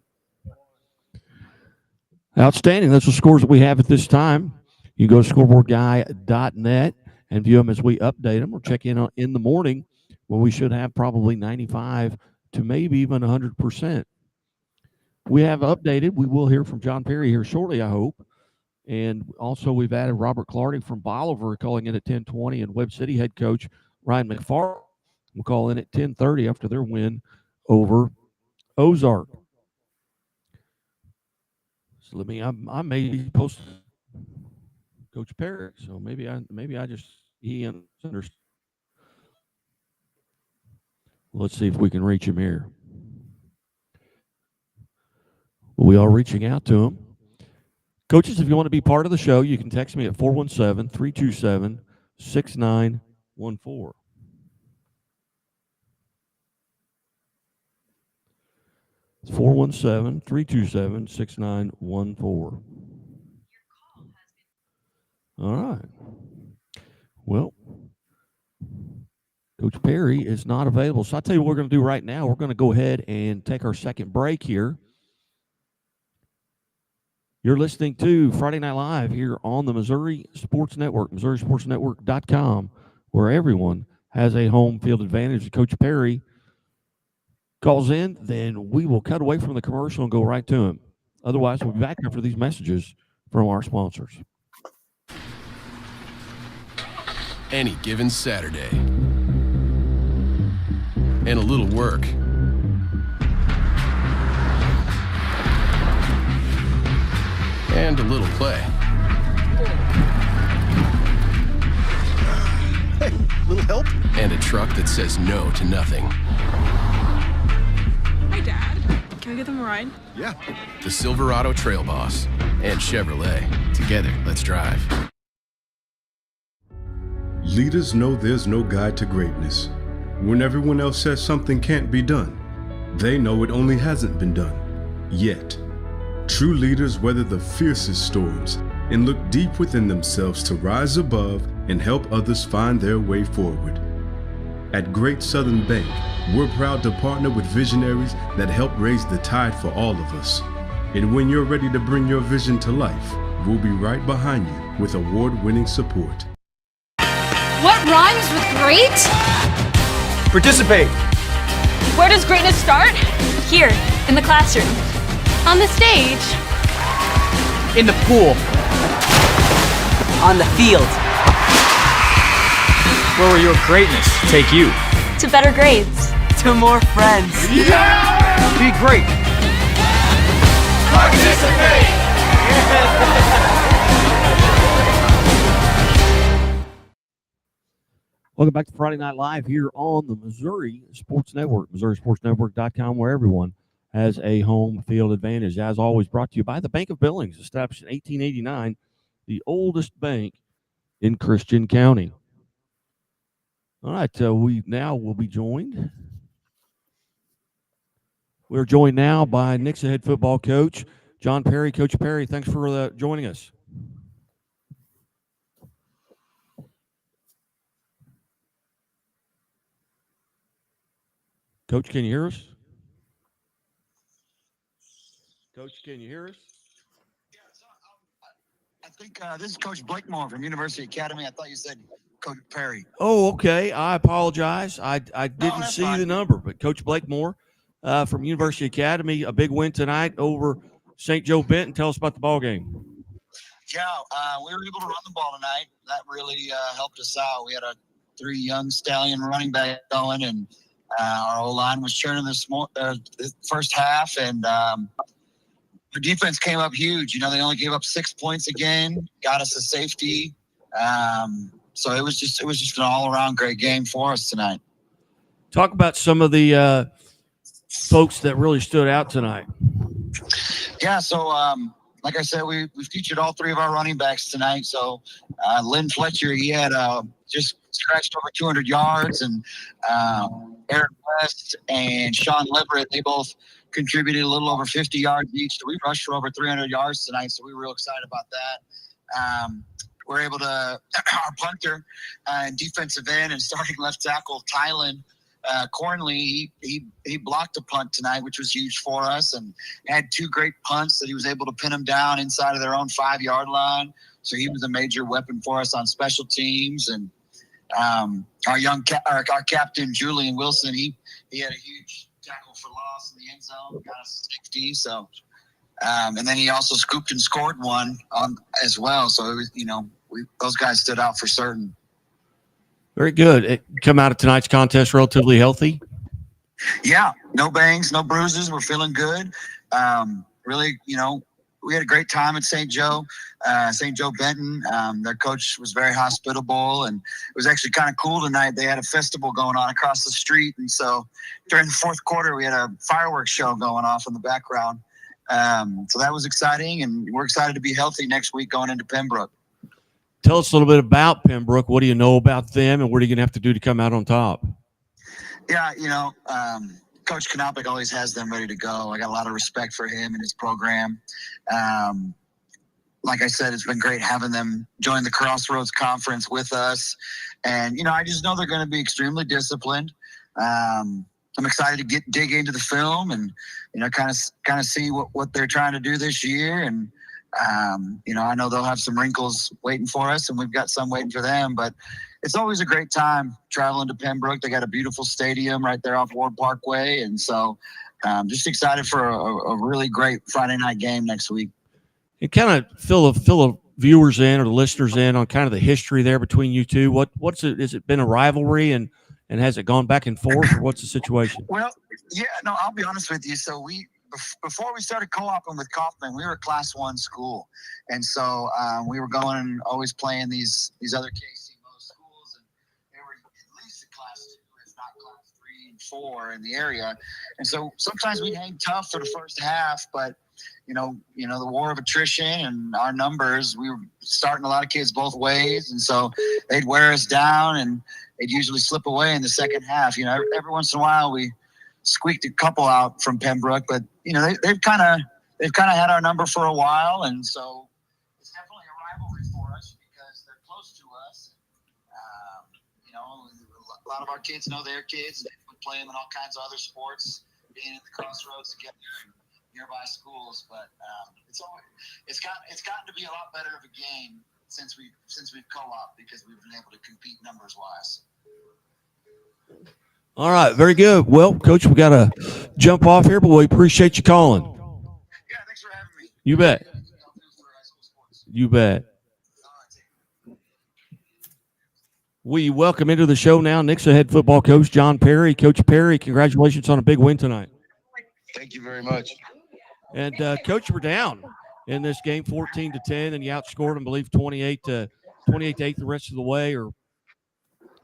Outstanding. That's the scores that we have at this time. You go to scoreboardguy.net and view them as we update them, or check in the morning when we should have probably 95 to maybe even 100%. We have updated. We will hear from John Perry here shortly, I hope. And also we've added Robert Clardy from Bolivar calling in at 10:20, and Webb City head coach Ryan McFarland will call in at 10:30 after their win over Ozark. So I may post Coach Perry, so maybe I just understand. Let's see if we can reach him here. We are reaching out to him. Coaches, if you want to be part of the show, you can text me at 417-327-6914. It's 417-327-6914. All right. Well, Coach Perry is not available. So I'll tell you what we're going to do right now. We're going to go ahead and take our second break here. You're listening to Friday Night Live here on the Missouri Sports Network, MissouriSportsNetwork.com, where everyone has a home field advantage. Coach Perry calls in, then we will cut away from the commercial and go right to him. Otherwise, we'll be back after these messages from our sponsors. Any given Saturday, and a little work, and a little play. Hey, little help? And a truck that says no to nothing. Hi, Dad. Can I give them a ride? Yeah. The Silverado Trail Boss and Chevrolet. Together, let's drive. Leaders know there's no guide to greatness. When everyone else says something can't be done, they know it only hasn't been done yet. True leaders weather the fiercest storms and look deep within themselves to rise above and help others find their way forward. At Great Southern Bank, we're proud to partner with visionaries that help raise the tide for all of us. And when you're ready to bring your vision to life, we'll be right behind you with award-winning support. What rhymes with great? Participate. Where does greatness start? Here, in the classroom. On the stage. In the pool. On the field. Where will your greatness take you? To better grades. To more friends. Yeah! Be great. Participate! Welcome back to Friday Night Live here on the Missouri Sports Network, MissouriSportsNetwork.com, where everyone has a home field advantage. As always, brought to you by the Bank of Billings, established in 1889, the oldest bank in Christian County. All right, we now will be joined. We're joined now by Nixon head football coach John Perry. Coach Perry, thanks for joining us. Coach, can you hear us? Coach, can you hear us? I think This is Coach Blakemore from University Academy. I thought you said Coach Perry. Oh, okay. I apologize. I didn't that's see fine. the number, but Coach Blakemore from University Academy, a big win tonight over St. Joe Benton. Tell us about the ball game. Yeah, we were able to run the ball tonight. That really helped us out. We had 3 young stallion running back going, and our O-line was churning the first half, and the defense came up huge. They only gave up 6 points again, got us a safety. So it was just an all-around great game for us tonight. Talk about some of the folks that really stood out tonight. Yeah, so like I said, we featured all 3 of our running backs tonight. So Lynn Fletcher, he had just scratched over 200 yards, and Eric West and Sean Leverett, they both contributed a little over 50 yards each. So we rushed for over 300 yards tonight, so we were real excited about that. We're able to, our punter and defensive end and starting left tackle, Tylen Cornley, he blocked a punt tonight, which was huge for us, and had 2 great punts that he was able to pin them down inside of their own 5-yard line. So he was a major weapon for us on special teams. And our captain, Julian Wilson, he had a huge tackle for loss in the end zone, got us a safety. So, and then he also scooped and scored one as well. So it was, those guys stood out for certain. Very good. It come out of tonight's contest relatively healthy. Yeah, no bangs, no bruises. We're feeling good. Really, we had a great time at St. Joe Benton. Their coach was very hospitable, and it was actually kind of cool tonight. They had a festival going on across the street, and so during the fourth quarter, we had a fireworks show going off in the background. So that was exciting, and we're excited to be healthy next week going into Pembroke. Tell us a little bit about Pembroke. What do you know about them, and what are you going to have to do to come out on top? Yeah, Coach Knopic always has them ready to go. I got a lot of respect for him and his program. Like I said, it's been great having them join the Crossroads Conference with us. And, I just know they're going to be extremely disciplined. I'm excited to dig into the film and, kind of see what they're trying to do this year. And, I know they'll have some wrinkles waiting for us, and we've got some waiting for them. But it's always a great time traveling to Pembroke. They got a beautiful stadium right there off Ward Parkway. And so just excited for a really great Friday night game next week. And kind of fill the viewers in or the listeners in on kind of the history there between you two. What's it? Has it been a rivalry, and has it gone back and forth, or what's the situation? Well, yeah, no, I'll be honest with you. So before we started co-oping with Kaufman, we were a Class 1 school, and so we were going and always playing these other KCMO schools, and they were at least a Class 2, if not Class 3 and 4 in the area. And so sometimes we'd hang tough for the first half, but the war of attrition and our numbers, we were starting a lot of kids both ways. And so they'd wear us down, and they'd usually slip away in the second half. Every once in a while we squeaked a couple out from Pembroke, but they've kind of had our number for a while. And so it's definitely a rivalry for us because they're close to us. A lot of our kids know their kids. They play them in all kinds of other sports, being at the Crossroads together in nearby schools. But it's gotten to be a lot better of a game since we've co-op, because we've been able to compete numbers wise. All right, very good. Well, Coach, we got to jump off here, but we appreciate you calling. Yeah, thanks for having me. You bet. You bet. We welcome into the show now Nixa head football coach John Perry. Coach Perry, congratulations on a big win tonight. Thank you very much. And Coach, you were down in this game 14-10, and you outscored them, I believe, 28 to 8 the rest of the way. Or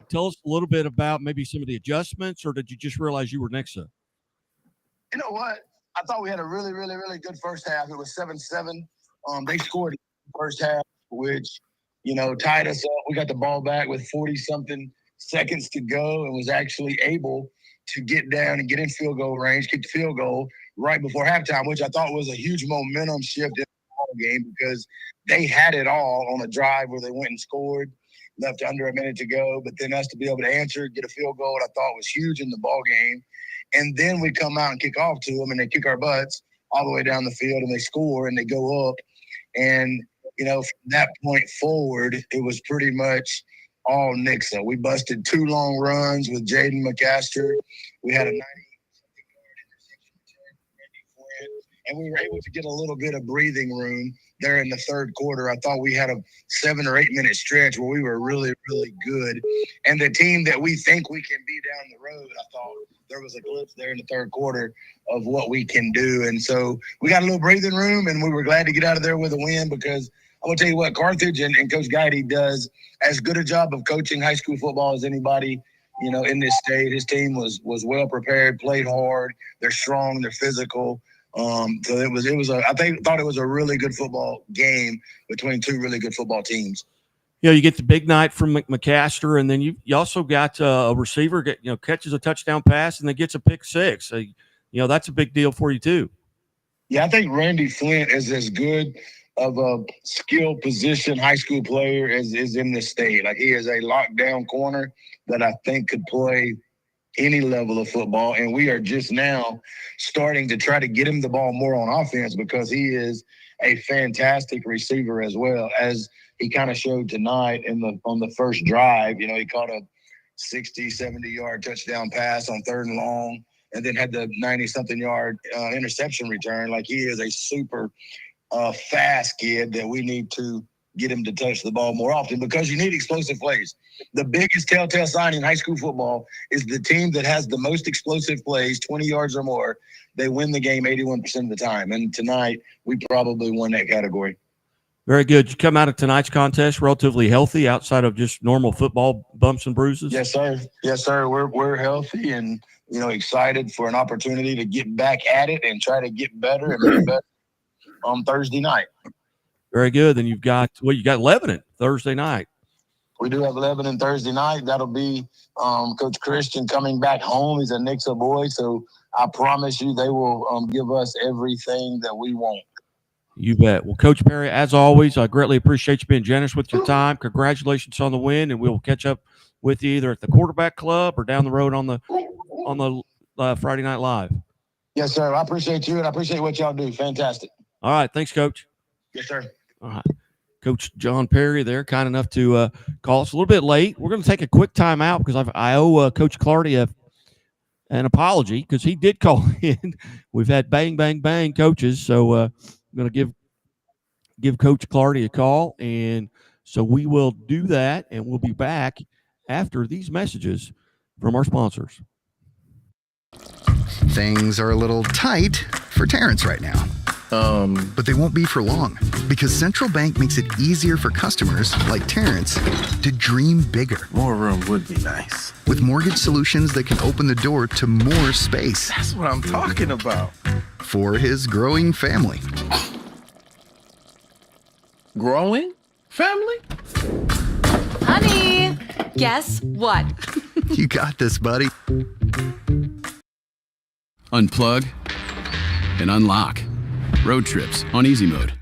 tell us a little bit about maybe some of the adjustments, or did you just realize you were Nixa? You know what? I thought we had a really, really, really good first half. It was 7-7. They scored in the first half, which, tied us up. We got the ball back with 40-something seconds to go and was actually able to get down and get in field goal range, kick the field goal right before halftime, which I thought was a huge momentum shift in the ball game, because they had it all on a drive where they went and scored, left under a minute to go. But then us to be able to answer, get a field goal, I thought was huge in the ball game. And then we come out and kick off to them, and they kick our butts all the way down the field, and they score and they go up. And from that point forward, it was pretty much all Nixa. We busted 2 long runs with Jaden McCaster. We had a 90 and we were able to get a little bit of breathing room there in the third quarter. I thought we had a 7 or 8 minute stretch where we were really, really good. And the team that we think we can be down the road, I thought there was a glimpse there in the third quarter of what we can do. And so we got a little breathing room, and we were glad to get out of there with a win, because I'm going to tell you what, Carthage and Coach Guidey does as good a job of coaching high school football as anybody, in this state. His team was well prepared, played hard. They're strong, they're physical. So I thought it was a really good football game between 2 really good football teams. You get the big night from McCaster, and then you also got a receiver catches a touchdown pass and then gets a pick 6. So, that's a big deal for you too. Yeah, I think Randy Flint is as good of a skill position high school player as is in the state. Like, he is a lockdown corner that I think could play any level of football, and we are just now starting to try to get him the ball more on offense, because he is a fantastic receiver as well, as he kind of showed tonight on the first drive. He caught a 60, 70-yard touchdown pass on 3rd and long, and then had the 90-something yard interception return. Like, he is a super fast kid that we need to get him to touch the ball more often, because you need explosive plays. The biggest telltale sign in high school football is the team that has the most explosive plays, 20 yards or more, they win the game 81% of the time. And tonight, we probably won that category. Very good. You come out of tonight's contest relatively healthy outside of just normal football bumps and bruises? Yes, sir. Yes, sir. We're healthy and, excited for an opportunity to get back at it and try to get better and be better on Thursday night. Very good. Then you got Lebanon Thursday night. We do have Lebanon Thursday night. That'll be Coach Christian coming back home. He's a Nixa boy, so I promise you they will give us everything that we want. You bet. Well, Coach Perry, as always, I greatly appreciate you being generous with your time. Congratulations on the win, and we'll catch up with you either at the quarterback club or down the road on the Friday Night Live. Yes, sir. I appreciate you, and I appreciate what y'all do. Fantastic. All right. Thanks, Coach. Yes, sir. All right. Coach John Perry there, kind enough to call us a little bit late. We're going to take a quick time out because I owe Coach Clardy an apology, because he did call in. We've had bang, bang, bang coaches, so I'm going to give Coach Clardy a call, and so we will do that, and we'll be back after these messages from our sponsors. Things are a little tight for Terrence right now. But they won't be for long, because Central Bank makes it easier for customers like Terrence to dream bigger. More room would be nice. With mortgage solutions that can open the door to more space. That's what I'm talking about. For his growing family. Growing family? Honey, guess what? You got this, buddy. Unplug and unlock. Road trips on easy mode.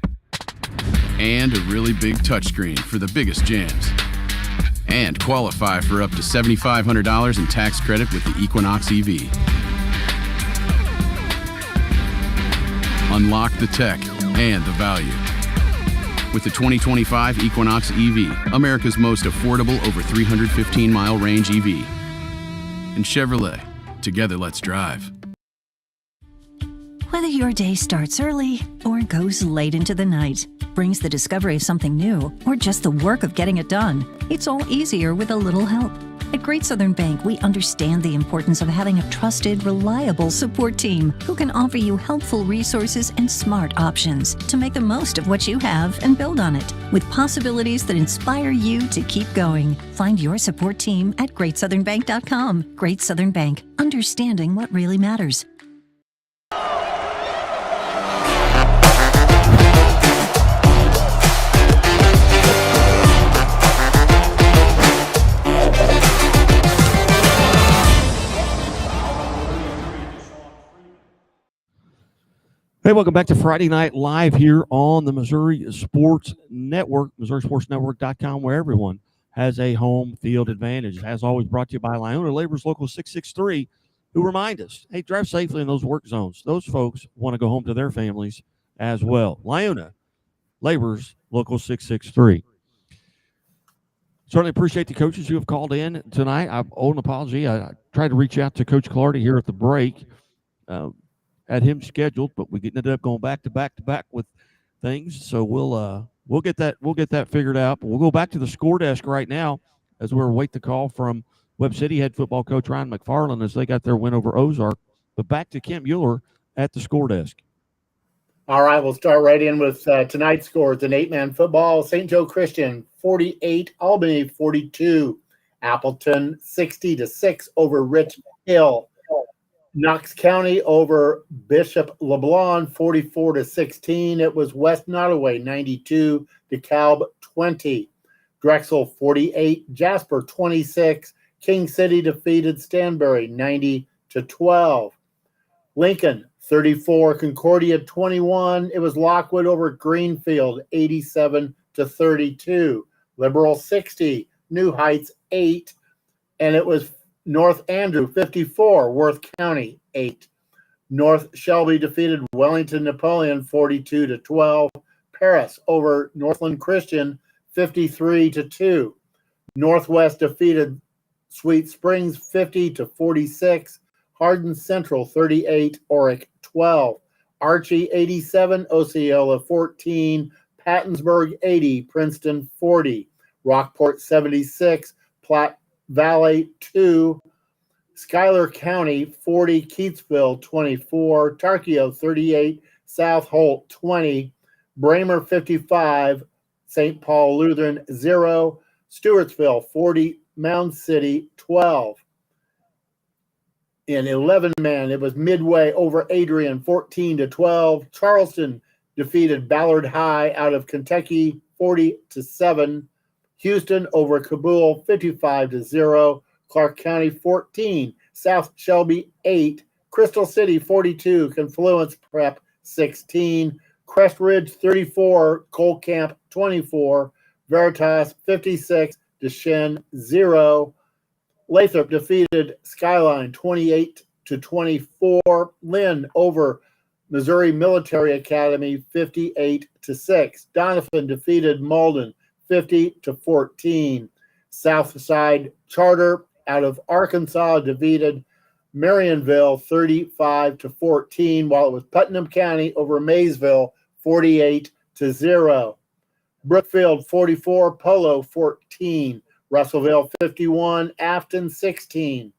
And a really big touchscreen for the biggest jams. And qualify for up to $7,500 in tax credit with the Equinox EV. Unlock the tech and the value with the 2025 Equinox EV, America's most affordable over 315-mile range EV. And Chevrolet, together let's drive. Whether your day starts early or goes late into the night, brings the discovery of something new, or just the work of getting it done, it's all easier with a little help. At Great Southern Bank, we understand the importance of having a trusted, reliable support team who can offer you helpful resources and smart options to make the most of what you have and build on it, with possibilities that inspire you to keep going. Find your support team at GreatSouthernBank.com. Great Southern Bank, understanding what really matters. Hey, welcome back to Friday Night Live here on the Missouri Sports Network, MissouriSportsNetwork.com, where everyone has a home field advantage. As always, brought to you by Lyona Labor's Local 663, who remind us, hey, drive safely in those work zones. Those folks want to go home to their families as well. Lyona Labor's Local 663. Certainly appreciate the coaches who have called in tonight. I owe an apology. I tried to reach out to Coach Clardy here at the break. Had him scheduled, but we ended up going back to back with things. So we'll get that figured out. But we'll go back to the score desk right now as we're waiting the call from Webb City head football coach Ryan McFarland as they got their win over Ozark. But back to Kent Mueller at the score desk. All right, we'll start right in with tonight's scores in 8-man football. St. Joe Christian 48, Albany 42, Appleton 60-6 over Rich Hill. Knox County over Bishop LeBlanc 44-16. It was West Nottoway 92, DeKalb 20, Drexel 48, Jasper 26. King City defeated Stanberry 90-12. Lincoln 34, Concordia 21. It was Lockwood over Greenfield 87-32. Liberal 60, New Heights 8, and it was North Andrew 54, Worth County 8. North Shelby defeated Wellington Napoleon 42-12. Paris over Northland Christian 53-2. Northwest defeated Sweet Springs 50-46. Hardin Central 38, Oric 12. Archie 87, Osceola 14. Pattonsburg 80, Princeton 40. Rockport 76, Platte Valley 2. Schuyler County 40, Keatsville 24. Tarkio 38, South Holt 20. Bramer 55, St. Paul Lutheran 0. Stewartsville 40, Mound City 12. In 11-man, it was Midway over Adrian 14-12. Charleston defeated Ballard High out of Kentucky 40-7. Houston over Kabul 55-0. Clark County 14. South Shelby 8. Crystal City 42. Confluence Prep 16. Crest Ridge 34. Cole Camp 24. Veritas 56. Deschênes 0. Lathrop defeated Skyline 28-24. Lynn over Missouri Military Academy 58-6. Donovan defeated Malden 50-14. Southside Charter out of Arkansas defeated Marionville 35-14, while it was Putnam County over Maysville 48-0. Brookfield 44, Polo 14. Russellville 51, Afton 16.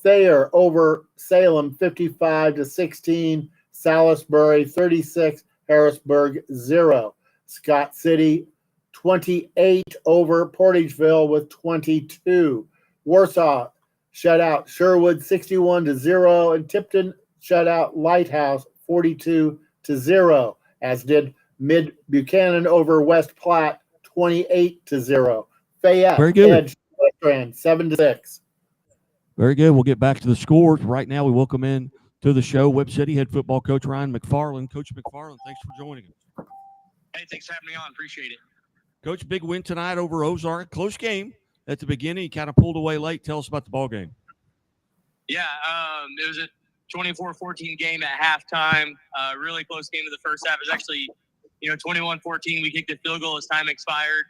Thayer over Salem 55-16. Salisbury 36, Harrisburg 0. Scott City 28 over Portageville with 22. Warsaw shut out Sherwood 61-0, and Tipton shut out Lighthouse 42-0, as did Mid Buchanan over West Platte 28-0. Fayette Very good. edged Westland 7-6. Very good. We'll get back to the scores. Right now, we welcome in to the show Webb City head football coach Ryan McFarland. Coach McFarland, thanks for joining us. Hey, thanks for having me on. Appreciate it. Coach, big win tonight over Ozark. Close game at the beginning. You kind of pulled away late. Tell us about the ball game. Yeah, it was a 24-14 game at halftime. Really close game in the first half. It was actually, 21-14. We kicked a field goal as time expired.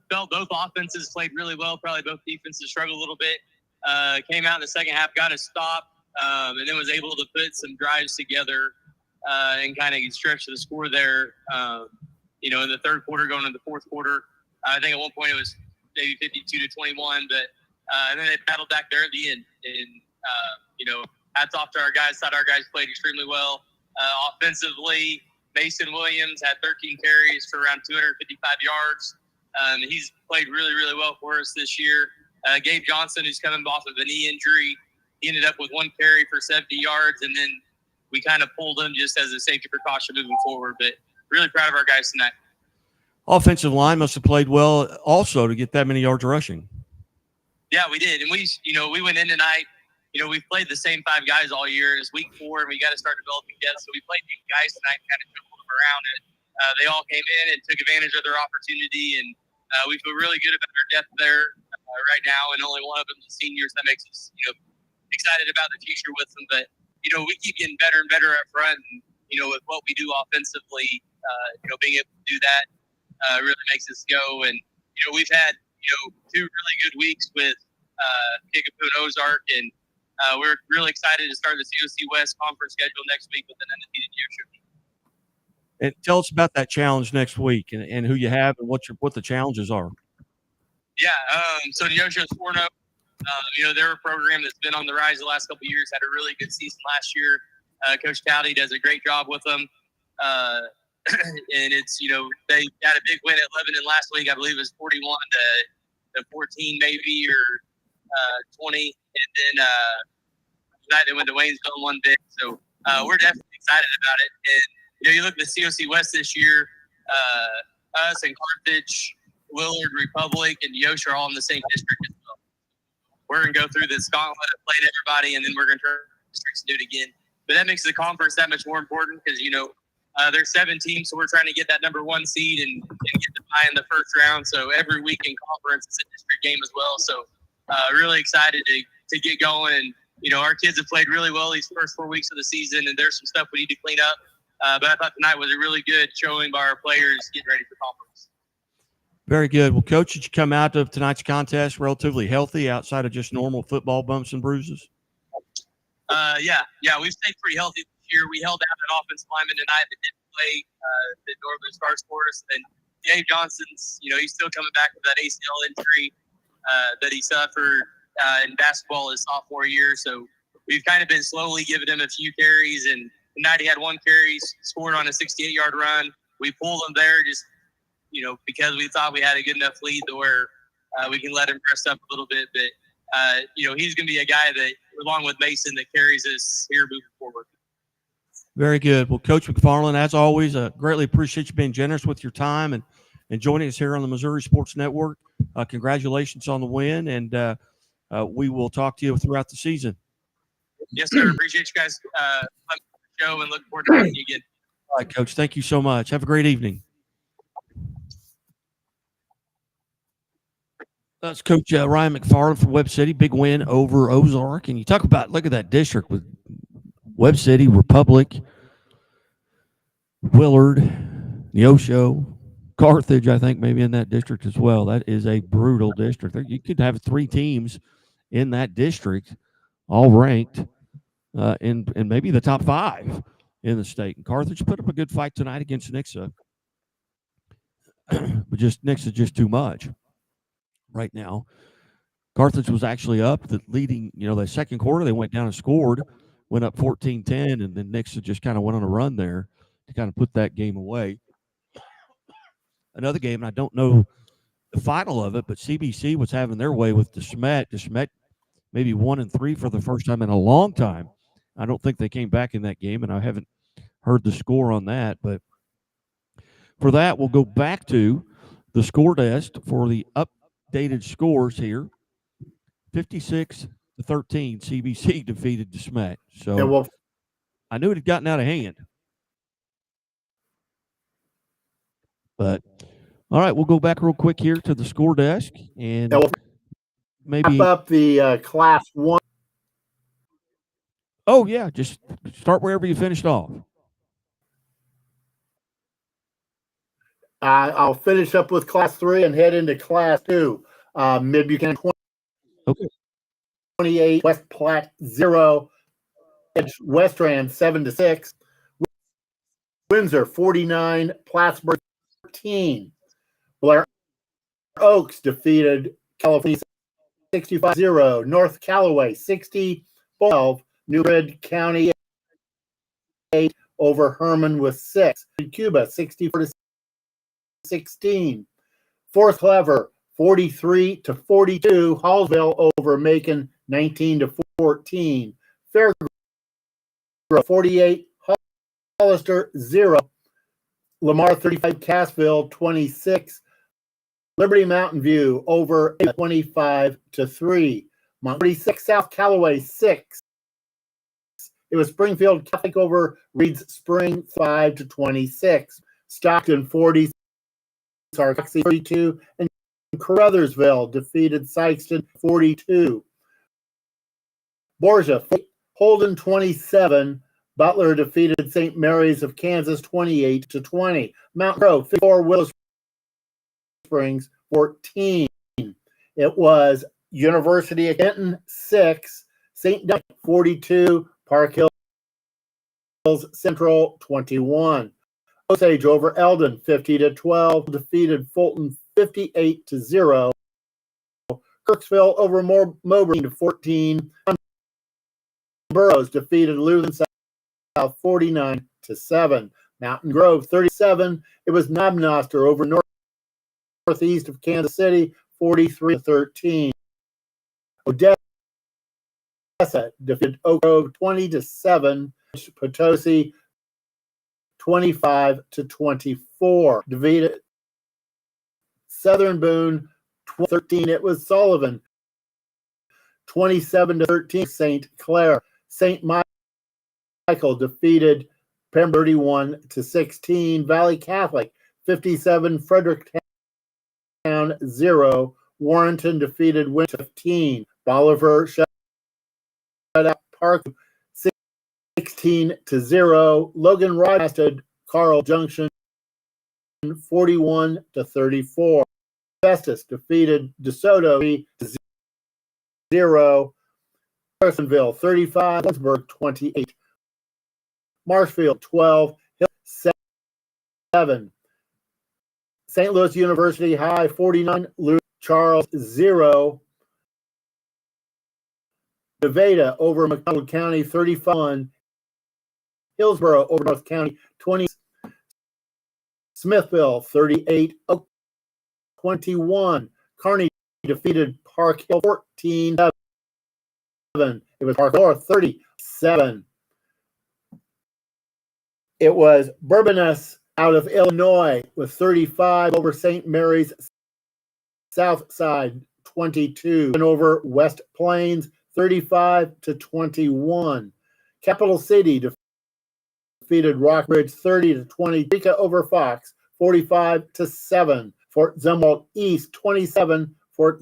Felt both offenses played really well. Probably both defenses struggled a little bit. Came out in the second half, got a stop, and then was able to put some drives together and kind of stretch the score there. In the third quarter, going into the fourth quarter, I think at one point it was maybe 52-21, but and then they battled back there at the end. And hats off to our guys. Thought our guys played extremely well offensively. Mason Williams had 13 carries for around 255 yards. He's played really, really well for us this year. Gabe Johnson, who's coming off of a knee injury, he ended up with 1 carry for 70 yards, and then we kind of pulled him just as a safety precaution moving forward. But really proud of our guys tonight. Offensive line must have played well also to get that many yards rushing. Yeah, we did. And we went in tonight. We've played the same 5 guys all year. It's week 4, and we got to start developing depth. So we played these guys tonight and kind of shuffled them around. And they all came in and took advantage of their opportunity. And we feel really good about our depth there right now. And only one of them is seniors. That makes us, excited about the future with them. But, we keep getting better and better up front. And, with what we do offensively, being able to do that really makes us go. And we've had 2 really good weeks with Kickapoo and Ozark, and we're really excited to start the COC West conference schedule next week with an undefeated Neosho team. And tell us about that challenge next week and who you have and what the challenges are. Yeah, so Neosho's 4-0. They're a program that's been on the rise the last couple of years, had a really good season last year. Coach Cowdy does a great job with them. And it's, they had a big win at Lebanon last week. I believe it was 41 to 14 maybe, or 20. And then tonight they went to Waynesville and won big. So we're definitely excited about it. And, you look at the COC West this year, us and Carthage, Willard, Republic, and Neosho are all in the same district as well. We're going to go through this gauntlet of playing everybody, and then we're going to turn districts and do it again. But that makes the conference that much more important because, there's 7 teams, so we're trying to get that number 1 seed and get the bye in the first round. So every week in conference is a district game as well. So really excited to get going. And, our kids have played really well these first 4 weeks of the season, and there's some stuff we need to clean up. But I thought tonight was a really good showing by our players getting ready for conference. Very good. Well, Coach, did you come out of tonight's contest relatively healthy outside of just normal football bumps and bruises? Yeah, we've stayed pretty healthy this year. We held out an offensive lineman tonight that didn't play that normally starts for us. And Dave Johnson's, he's still coming back with that ACL injury that he suffered in basketball his sophomore year. So we've kind of been slowly giving him a few carries. And tonight he had 1 carry, scored on a 68-yard run. We pulled him there just, because we thought we had a good enough lead to where we can let him rest up a little bit. But, he's going to be a guy that, along with Mason, that carries us here moving forward. Very good. Well, Coach McFarland, as always, greatly appreciate you being generous with your time and joining us here on the Missouri Sports Network. Congratulations on the win, and we will talk to you throughout the season. Yes, sir. Appreciate you guys on the show and looking forward to talking to you again. All right, Coach. Thank you so much. Have a great evening. That's Coach Ryan McFarland from Webb City. Big win over Ozark. And you talk about, look at that district with Webb City, Republic, Willard, Neosho, Carthage, I think maybe in that district as well. That is a brutal district. You could have 3 teams in that district all ranked in maybe the top 5 in the state. And Carthage put up a good fight tonight against Nixa. But Nixa just too much right now. Carthage was actually up, the leading, the second quarter, they went down and scored, went up 14-10, and then Nixa just kind of went on a run there to kind of put that game away. Another game, and I don't know the final of it, but CBC was having their way with DeSmet. DeSmet maybe 1-3 for the first time in a long time. I don't think they came back in that game, and I haven't heard the score on that. But for that, we'll go back to the score desk for the updated scores here. 56-13, CBC defeated DeSmet. So I knew it had gotten out of hand. But all right, we'll go back real quick here to the score desk and maybe wrap up the Class 1. Oh yeah, just start wherever you finished off. I'll finish up with Class 3 and head into Class 2. Mid-Buchanan 28, West Platte 0, West Rand 7-6, Windsor 49, Plattsburgh 13. Blair Oaks defeated California 65-0, North Callaway 60-12, New Red County 8 over Herman with 6, Cuba 64-16, Fourth Clever 43-42, Hallsville over Macon 19-14, Fairgrove 48, Hollister 0, Lamar 35, Cassville 26, Liberty Mountain View over 25-3, Montgomery 6, South Callaway 6. It was Springfield Catholic over Reeds Spring 5-26, Stockton 40, Sarkaxi 32, and Caruthersville defeated Sykeston 42. Borgia, Holden 27, Butler defeated St. Mary's of Kansas 28-20. Mount Grove 54, Willow Springs 14. It was University of Kenton 6, St. Duncan 42, Park Hills Central 21. Osage over Eldon 50-12, defeated Fulton 58-0. Kirksville over Mowbray 14. Burroughs defeated Lutheran South 49-7. Mountain Grove 37. It was Knobnoster over northeast of Kansas City 43-13. Odessa defeated Oak Grove 20-7. Potosi 25-24. Defeated Southern Boone 13. It was Sullivan 27-13. St. Clair. St. Michael defeated Pembroke 31-16. Valley Catholic 57. Fredericktown 0. Warrenton defeated Winter 15. Bolivar shut out Park 16-0. Logan Rochester Carl Junction 41-34. Festus defeated DeSoto 0. Harrisonville 35. Owensburg 28. Marshfield 12. Hill 7. St. Louis University High 49. Charles 0. Nevada over McDonald County 35. Hillsborough over North County 20. Smithville 38. Oak 21. Kearney defeated Park Hill 14-7. It was Park North 37. It was Bourbonnais out of Illinois with 35 over St. Mary's South Side 22. And over West Plains 35-21. Capital City defeated Rockbridge 30-20. Eureka over Fox 45-7. Fort Zumwalt East 27. Fort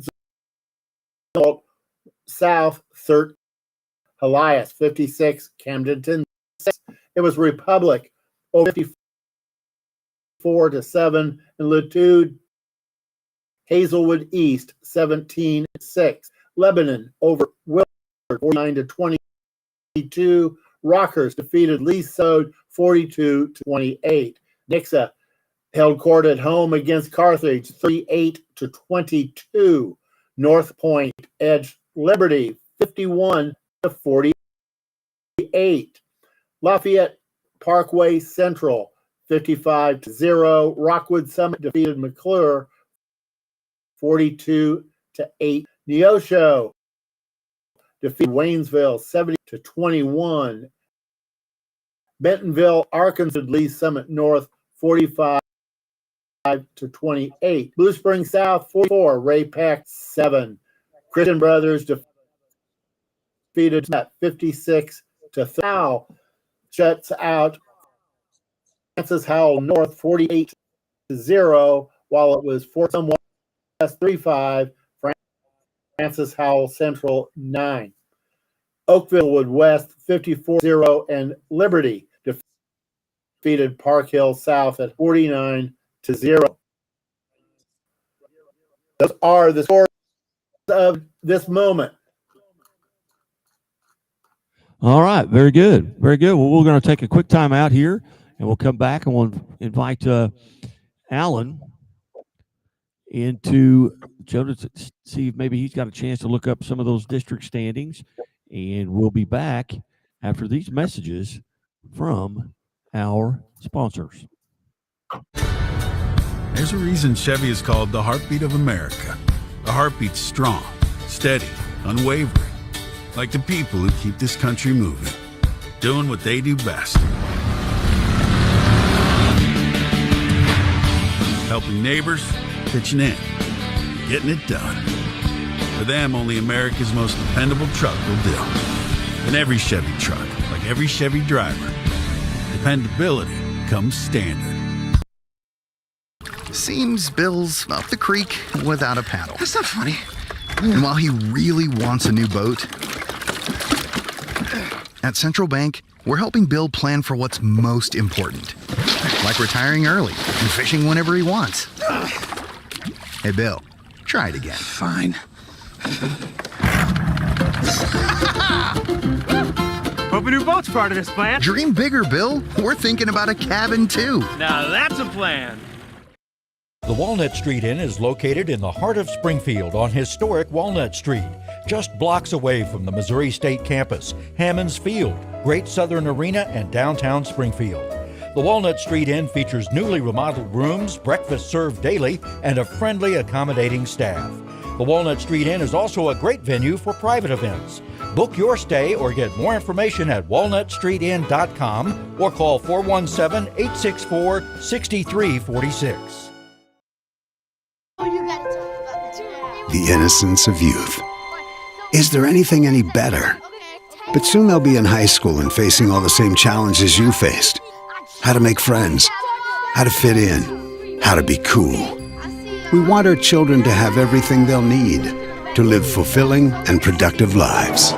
Zumwalt South 13. Elias 56. Camdenton 6. It was Republic over 54-7. And Latude Hazelwood East 17-6. Lebanon over Willard 49-22. Rockers defeated Lee Sode 42-28. Nixa held court at home against Carthage 38-22. North Point edged Liberty 51-48. Lafayette Parkway Central 55-0. Rockwood Summit defeated McClure 42-8. Neosho defeated Waynesville 70-21. Bentonville, Arkansas, Lee Summit North 45-28. Blue Spring South 44. Ray Pack 7. Christian Brothers defeated at 56-3. Shuts out Francis Howell North 48-0, while it was Fort Sumwest 35. Francis Howell Central 9. Oakville Wood West 54-0, and Liberty defeated Park Hill South at 49-0. Those are the scores of this moment. All right, very good, very good. Well, we're going to take a quick time out here, and we'll come back and we'll invite Alan into Joe to see if maybe he's got a chance to look up some of those district standings, and we'll be back after these messages from our sponsors. There's a reason Chevy is called the heartbeat of America. The heartbeat's strong, steady, unwavering. Like the people who keep this country moving, doing what they do best. Helping neighbors, pitching in, getting it done. For them, only America's most dependable truck will do. And every Chevy truck, like every Chevy driver, dependability comes standard. Seems Bill's up the creek without a paddle. That's not funny. And while he really wants a new boat, at Central Bank, We're helping Bill plan for what's most important, like retiring early and fishing whenever he wants. Hey, Bill, try it again. Fine. Hope a new boat's part of this plan. Dream bigger, Bill. We're thinking about a cabin, too. Now that's a plan. The Walnut Street Inn is located in the heart of Springfield on historic Walnut Street, just blocks away from the Missouri State campus, Hammons Field, Great Southern Arena, and downtown Springfield. The Walnut Street Inn features newly remodeled rooms, breakfast served daily, and a friendly, accommodating staff. The Walnut Street Inn is also a great venue for private events. Book your stay or get more information at walnutstreetinn.com or call 417-864-6346. The innocence of youth. Is there anything any better? But soon they'll be in high school and facing all the same challenges you faced. How to make friends, how to fit in, how to be cool. We want our children to have everything they'll need to live fulfilling and productive lives.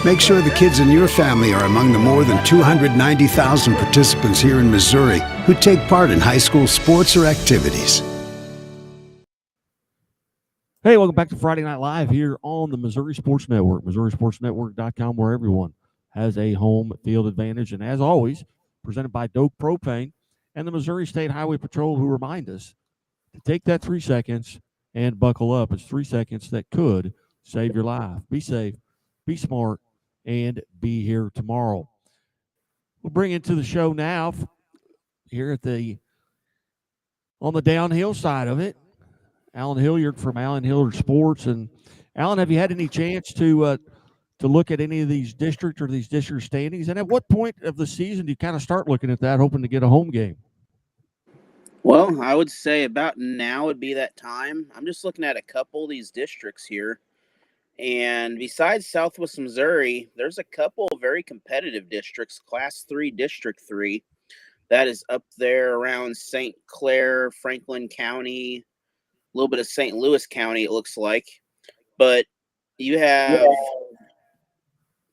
Make sure the kids in your family are among the more than 290,000 participants here in Missouri who take part in high school sports or activities. Hey, welcome back to Friday Night Live here on the Missouri Sports Network, MissouriSportsNetwork.com, where everyone has a home field advantage. And as always, presented by Doak Propane and the Missouri State Highway Patrol, who remind us to take that 3 seconds and buckle up. It's 3 seconds that could save your life. Be safe, be smart, and be here tomorrow. We'll bring into the show now here on the downhill side of it, Alan Hilliard from Alan Hilliard Sports. And Alan, have you had any chance to look at any of these district standings? And at what point of the season do you kind of start looking at that, hoping to get a home game? Well, I would say about now would be that time. I'm just looking at a couple of these districts here. And besides Southwest Missouri, there's a couple of very competitive districts, Class 3, District 3. That is up there around St. Clair, Franklin County, a little bit of St. Louis County, it looks like. But you have,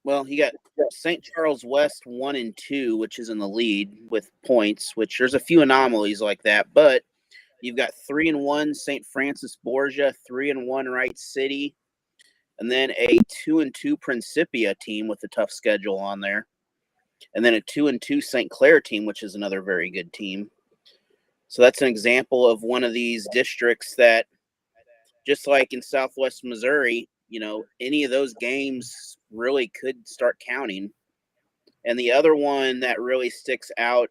you got St. Charles West 1 and 2, which is in the lead with points, which there's a few anomalies like that. But you've got 3 and 1 St. Francis Borgia, 3 and 1 Wright City, and then a 2 and 2 Principia team with a tough schedule on there. And then a 2 and 2 St. Clair team, which is another very good team. So that's an example of one of these districts that, just like in Southwest Missouri, any of those games really could start counting. And the other one that really sticks out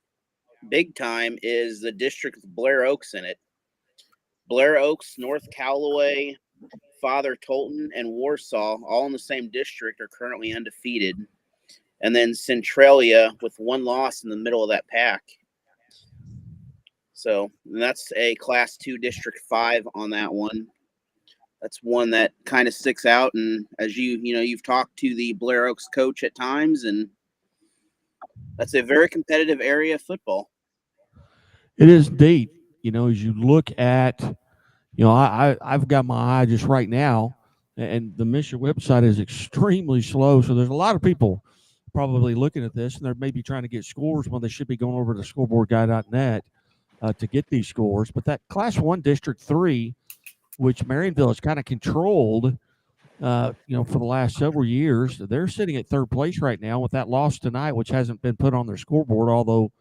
big time is the district with Blair Oaks in it. Blair Oaks, North Callaway, Father Tolton, and Warsaw, all in the same district, are currently undefeated. And then Centralia with 1 loss in the middle of that pack. So that's a Class 2 District 5 on that one. That's one that kind of sticks out. And as you've talked to the Blair Oaks coach at times, and that's a very competitive area of football. It is indeed. As you look at, I've got my eye just right now, and the Mission website is extremely slow. So there's a lot of people probably looking at this, and they're maybe trying to get scores when they should be going over to scoreboardguy.net to get these scores. But that Class 1 District 3, which Marionville has kind of controlled, for the last several years, they're sitting at 3rd place right now with that loss tonight, which hasn't been put on their scoreboard, although,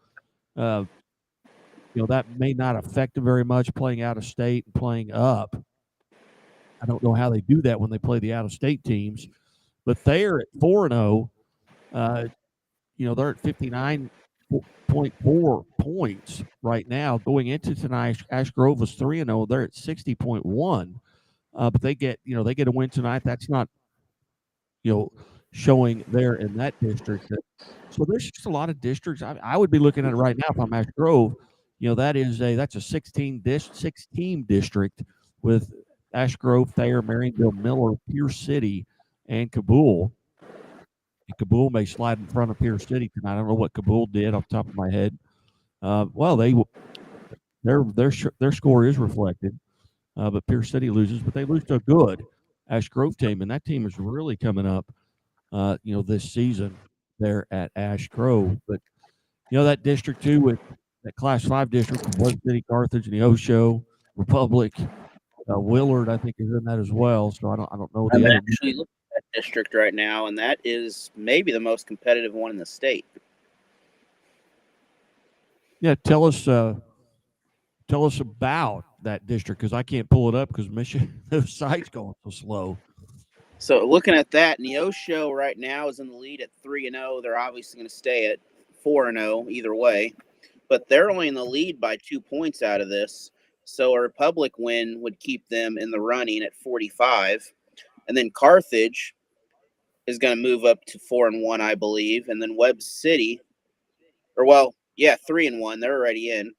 that may not affect them very much playing out of state and playing up. I don't know how they do that when they play the out-of-state teams. But they're at 4-0. They're at 59.4 points right now. Going into tonight, Ash Grove was 3-0. They're at 60.1. But they get a win tonight. That's not, showing there in that district. So there's just a lot of districts. I would be looking at it right now if I'm Ash Grove. That's a 16 team district with Ash Grove, Thayer, Marionville, Miller, Pierce City, and Kabul. And Kabul may slide in front of Pierce City tonight. I don't know what Kabul did off the top of my head. Their score is reflected, but Pierce City loses. But they lose to a good Ash Grove team, and that team is really coming up, this season. there at Ash Grove. But that district too, with that Class 5 district with West City, Carthage, and the Osho, Republic, Willard, I think, is in that as well. So I don't know I'm the other. actually looking at that district right now, and that is maybe the most competitive one in the state. Yeah, tell us about that district, because I can't pull it up because Michigan the site's going so slow. So looking at that, Neosho right now is in the lead at 3-0. They're obviously going to stay at 4-0 either way, but they're only in the lead by 2 points out of this. So a Republic win would keep them in the running at 45, and then Carthage is going to move up to 4-1, I believe, and then Webb City, 3-1. They're already in,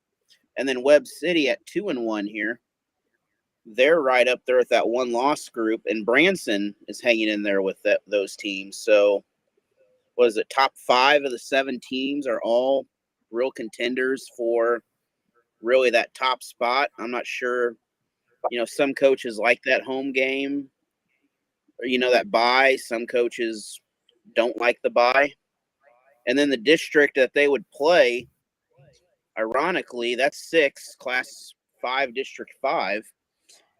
and then Webb City at 2-1 here. They're right up there with that one-loss group, and Branson is hanging in there with those teams. So, what is it? Top 5 of the 7 teams are all real contenders for really that top spot. I'm not sure. Some coaches like that home game, or that bye. Some coaches don't like the bye. And then the district that they would play, ironically, that's 6, Class 5, District 5.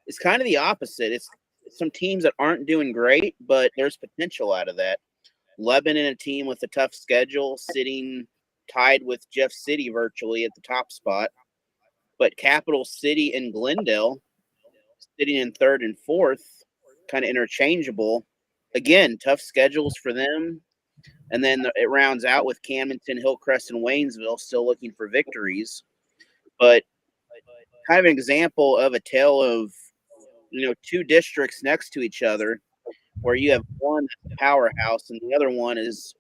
It's kind of the opposite. It's some teams that aren't doing great, but there's potential out of that. Lebanon, a team with a tough schedule, sitting tied with Jeff City virtually at the top spot. But Capital City and Glendale sitting in 3rd and 4th, kind of interchangeable. Again, tough schedules for them. And then it rounds out with Camdenton, Hillcrest, and Waynesville still looking for victories. But kind of an example of a tale of 2 districts next to each other, where you have one that's a powerhouse and the other one is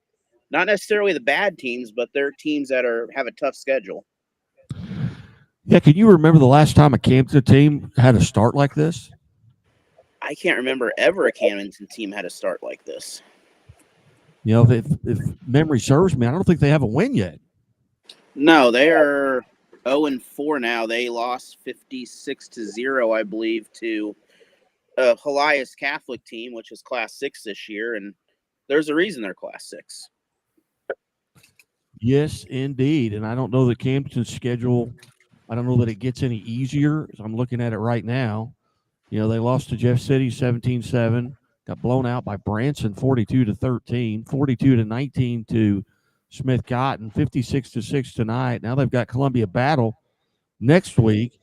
not necessarily the bad teams, but they're teams that have a tough schedule. Yeah, can you remember the last time a Camden team had a start like this? I can't remember ever a Camdenton team had a start like this. If memory serves me, I don't think they have a win yet. No, they are 0-4 now. They lost 56-0, I believe, to Helias Catholic team, which is Class 6 this year, and there's a reason they're Class 6. Yes, indeed. And I don't know that Camdenton's schedule, I don't know that it gets any easier. I'm looking at it right now. They lost to Jeff City 17-7, got blown out by Branson 42-13, 42-19 to Smith Cotton, 56-6 tonight. Now they've got Columbia Battle next week,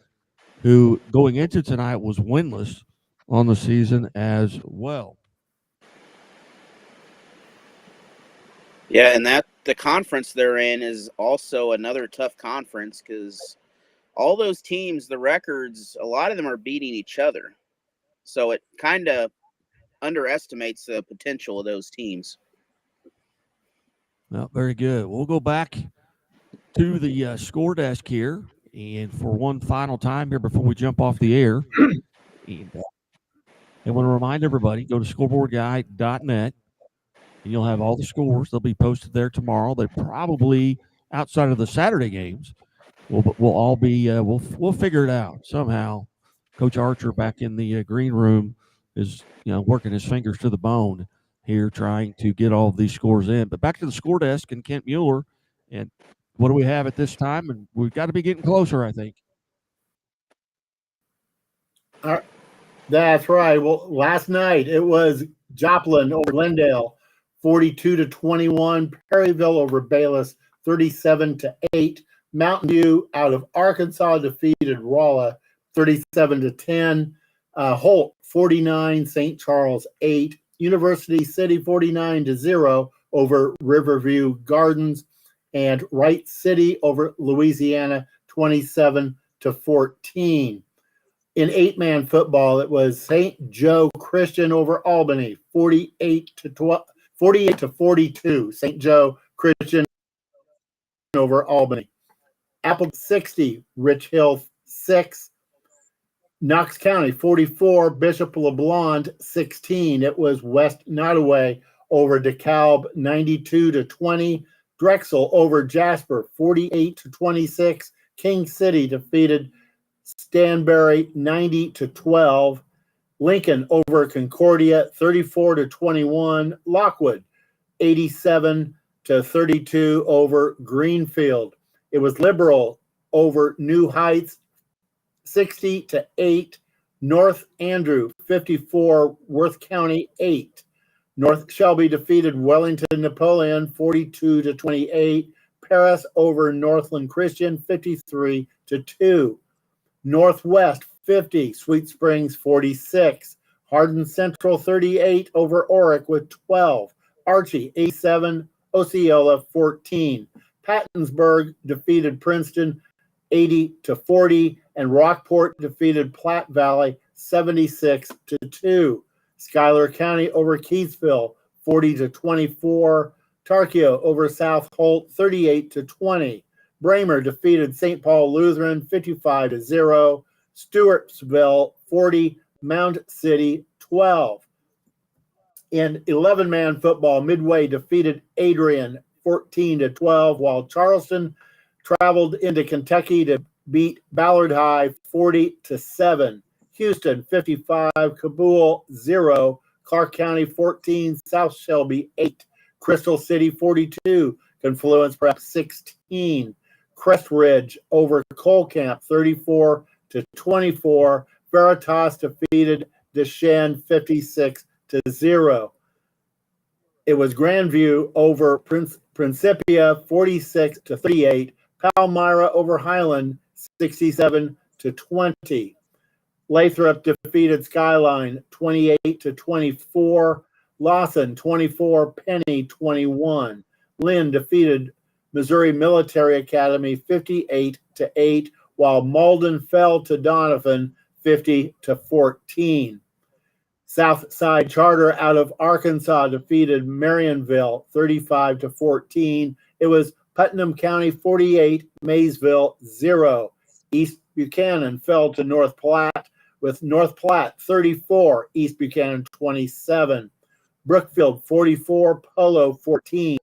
who going into tonight was winless on the season as well. Yeah, and the conference they're in is also another tough conference, because all those teams, the records, a lot of them are beating each other. So it kind of underestimates the potential of those teams. Well, very good. We'll go back to the score desk here, and for one final time here before we jump off the air. And I want to remind everybody, go to scoreboardguy.net, and you'll have all the scores. They'll be posted there tomorrow. They probably, outside of the Saturday games, we'll all be we'll figure it out somehow. Coach Archer back in the green room is working his fingers to the bone here, trying to get all of these scores in. But back to the score desk and Kent Mueller, and what do we have at this time? And we've got to be getting closer, I think. All right. That's right. Well, last night it was Joplin over Glendale, 42-21. Perryville over Bayless, 37-8. Mountain View out of Arkansas defeated Rolla, 37-10. Holt, 49. St. Charles, 8. University City, 49-0 over Riverview Gardens. And Wright City over Louisiana, 27-14. In 8-man football, it was St. Joe Christian over Albany, 48-42. St. Joe Christian over Albany. Apple 60, Rich Hill 6. Knox County 44, Bishop LeBlond 16. It was West Nottoway over DeKalb 92-20. Drexel over Jasper 48-26. King City defeated Stanberry 90-12. Lincoln over Concordia 34-21. Lockwood 87 to 32 over Greenfield. It was Liberal over New Heights, 60 to 8. North Andrew, 54, Worth County, 8. North Shelby defeated Wellington Napoleon, 42 to 28. Paris over Northland Christian, 53 to 2. Northwest, 50, Sweet Springs, 46. Hardin Central, 38 over Oric with 12. Archie, 87. Osceola, 14. Pattonsburg defeated Princeton, 80 to 40. And Rockport defeated Platte Valley, 76 to 2. Schuyler County over Keithville, 40 to 24. Tarkio over South Holt, 38 to 20. Bramer defeated St. Paul Lutheran, 55 to 0. Stewartsville, 40. Mound City, 12. In 11-man football, Midway defeated Adrian, 14 to 12, while Charleston traveled into Kentucky to beat Ballard High, 40 to 7. Houston, 55, Kabul, 0. Clark County, 14, South Shelby, 8. Crystal City, 42, Confluence Prep, 16. Crest Ridge over Cole Camp, 34 to 24. Veritas defeated Deschênes, 56 to 0. It was Grandview over Principia, 46 to 38. Palmyra over Highland, 67 to 20. Lathrop defeated Skyline, 28 to 24. Lawson, 24. Penny, 21. Lynn defeated Missouri Military Academy, 58 to 8, while Malden fell to Donovan, 50 to 14. Southside Charter out of Arkansas defeated Marionville, 35 to 14. It was Putnam County, 48, Maysville, 0. East Buchanan fell to North Platte with North Platte, 34, East Buchanan, 27. Brookfield, 44, Polo, 14.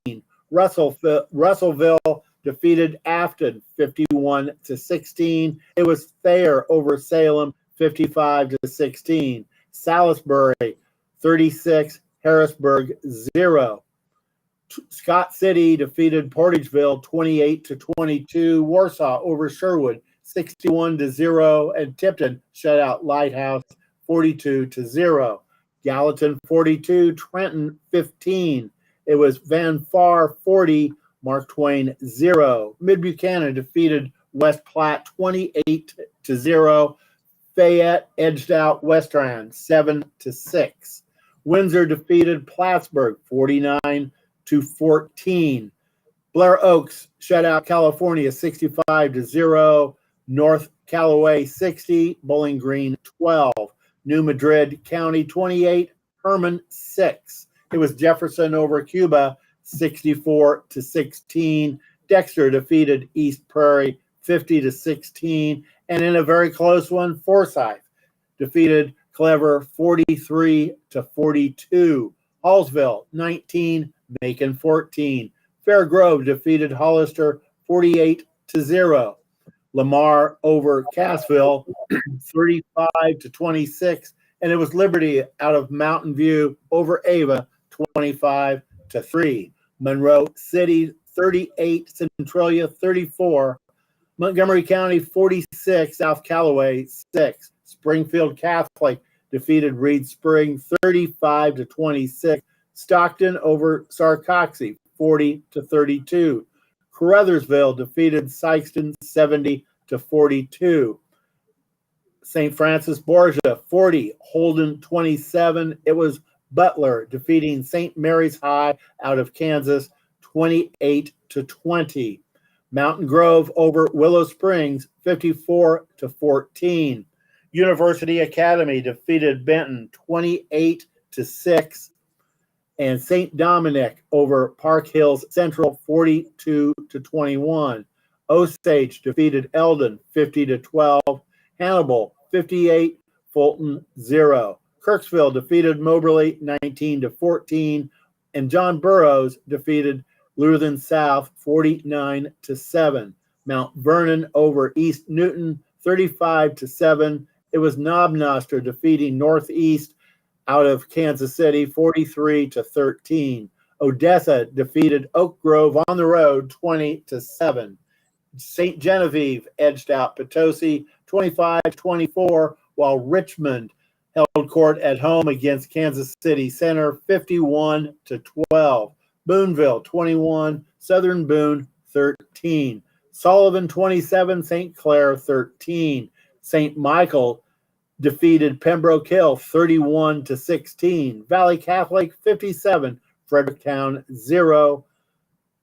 Russellville defeated Afton, 51 to 16. It was Thayer over Salem, 55 to 16. Salisbury, 36, Harrisburg, 0. Scott City defeated Portageville, 28 to 22. Warsaw over Sherwood, 61 to 0. And Tipton shut out Lighthouse, 42 to 0. Gallatin, 42, Trenton, 15. It was Van Far, 40, Mark Twain, 0. Mid-Buchanan defeated West Platte, 28 to 0. Fayette edged out Western, 7 to 6. Windsor defeated Plattsburgh, 49 to 14. Blair Oaks shut out California, 65 to 0. North Callaway, 60. Bowling Green, 12. New Madrid County, 28. Herman, 6. It was Jefferson over Cuba, 64 to 16. Dexter defeated East Prairie, 50 to 16. And in a very close one, Forsyth defeated Clever, 43 to 42. Hallsville, 19. Macon, 14. Fair Grove defeated Hollister, 48 to 0. Lamar over Cassville, 35 to 26. And it was Liberty out of Mountain View over Ava, 25 to 3. Monroe City, 38. Centralia, 34. Montgomery County, 46. South Callaway, 6. Springfield Catholic defeated Reed Spring, 35 to 26. Stockton over Sarcoxy, 40 to 32. Caruthersville defeated Sykeston, 70 to 42. St. Francis Borgia, 40. Holden, 27. It was Butler defeating St. Mary's High out of Kansas, 28 to 20. Mountain Grove over Willow Springs, 54 to 14. University Academy defeated Benton, 28 to 6. And St. Dominic over Park Hills Central, 42 to 21. Osage defeated Eldon, 50 to 12. Hannibal, 58. Fulton, 0. Kirksville defeated Moberly, 19 to 14. And John Burroughs defeated Lutheran South, 49 to 7. Mount Vernon over East Newton, 35 to 7. It was Knobnoster defeating Northeast out of Kansas City, 43 to 13. Odessa defeated Oak Grove on the road 20-7. St. Genevieve edged out Potosi 25-24, while Richmond held court at home against Kansas City Center 51-12. Boonville 21, Southern Boone 13. Sullivan 27, St. Clair 13. St. Michael defeated Pembroke Hill 31-16. Valley Catholic 57, Fredericktown 0.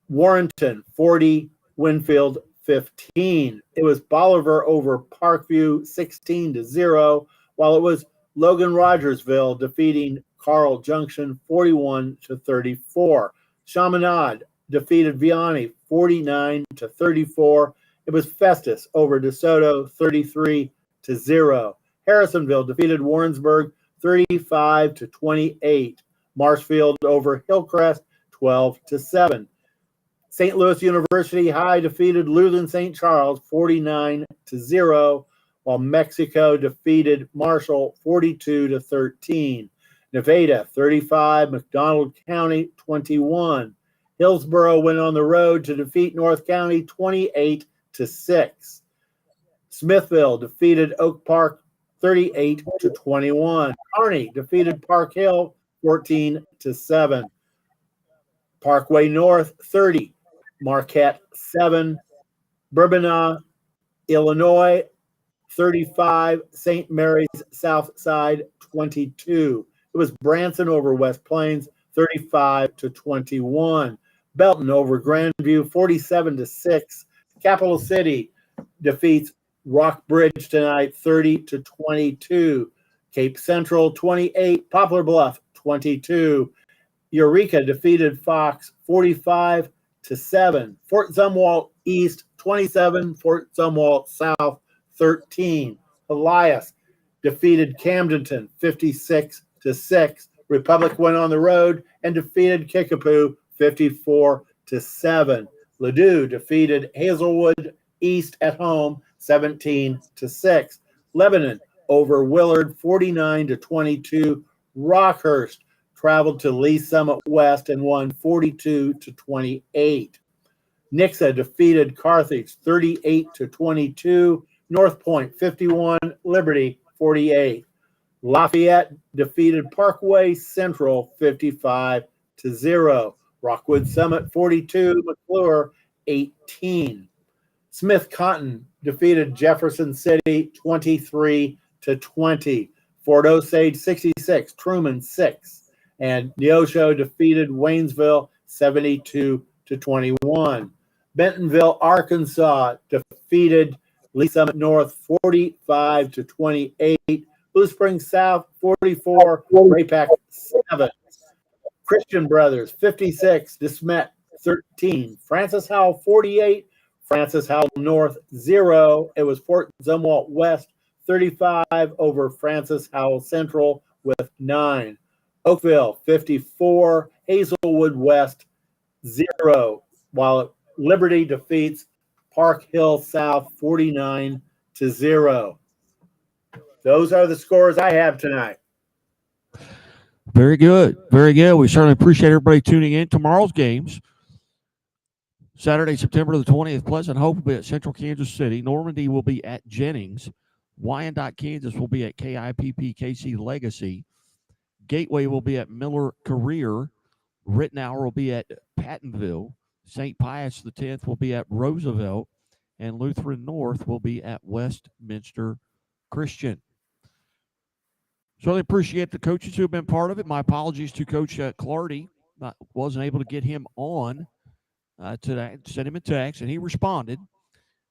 Warrenton 40, Winfield 15. It was Bolivar over Parkview 16-0, while it was Logan Rogersville defeating Carl Junction 41-34. Chaminade defeated Vianney 49-34. It was Festus over DeSoto 33-0. Harrisonville defeated Warrensburg 35-28. Marshfield over Hillcrest 12-7. St. Louis University High defeated Lutheran St. Charles 49-0, while Mexico defeated Marshall 42-13. Nevada 35, McDonald County 21. Hillsborough went on the road to defeat North County 28-6. Smithville defeated Oak Park 38-21. Kearney defeated Park Hill 14-7. Parkway North 30, Marquette 7. Bourbonnais, Illinois 35, St. Mary's South Side 22. It was Branson over West Plains 35-21. Belton over Grandview 47-6. Capital City defeats Rock Bridge tonight 30-22. Cape Central 28, Poplar Bluff 22. Eureka defeated Fox 45-7. Fort Zumwalt East 27, Fort Zumwalt South 13. Elias defeated Camdenton 56-6. Republic went on the road and defeated Kickapoo 54-7. Ladue defeated Hazelwood East at home 17-6. Lebanon over Willard 49-22. Rockhurst traveled to Lee Summit West and won 42-28. Nixa defeated Carthage 38-22. North Point 51, Liberty 48. Lafayette defeated Parkway Central 55-0. Rockwood Summit 42, McClure 18. Smith Cotton defeated Jefferson City 23-20. Fort Osage 66, Truman 6. And Neosho defeated Waynesville 72-21. Bentonville, Arkansas defeated Lee Summit North 45-28. Blue Springs South 44, Ray-Pac 7. Christian Brothers 56, DeSmet 13. Francis Howell 48, Francis Howell North 0. It was Fort Zumwalt West 35 over Francis Howell Central with 9. Oakville 54, Hazelwood West 0, while Liberty defeats Park Hill South 49-0. Those are the scores I have tonight. Very good. Very good. We certainly appreciate everybody tuning in. Tomorrow's games, Saturday, September the 20th, Pleasant Hope will be at Central Kansas City. Normandy will be at Jennings. Wyandotte, Kansas will be at KIPP KC Legacy. Gateway will be at Miller Career. Rittenhour will be at Pattonville. St. Pius X will be at Roosevelt. And Lutheran North will be at Westminster Christian. Certainly appreciate the coaches who have been part of it. My apologies to Coach Clardy. I wasn't able to get him on today. Sent him a text, and he responded.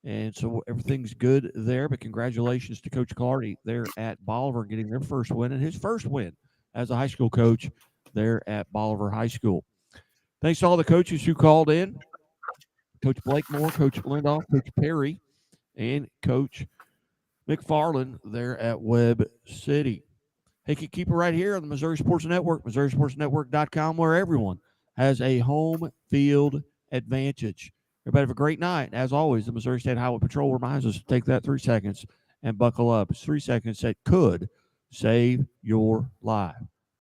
And so everything's good there. But congratulations to Coach Clardy there at Bolivar getting their first win and his first win as a high school coach there at Bolivar High School. Thanks to all the coaches who called in. Coach Blakemore, Coach Lindoff, Coach Perry, and Coach McFarland there at Webb City. Hey, keep it right here on the Missouri Sports Network, MissouriSportsNetwork.com, where everyone has a home field advantage. Everybody have a great night. As always, the Missouri State Highway Patrol reminds us to take that 3 seconds and buckle up. It's 3 seconds that could save your life.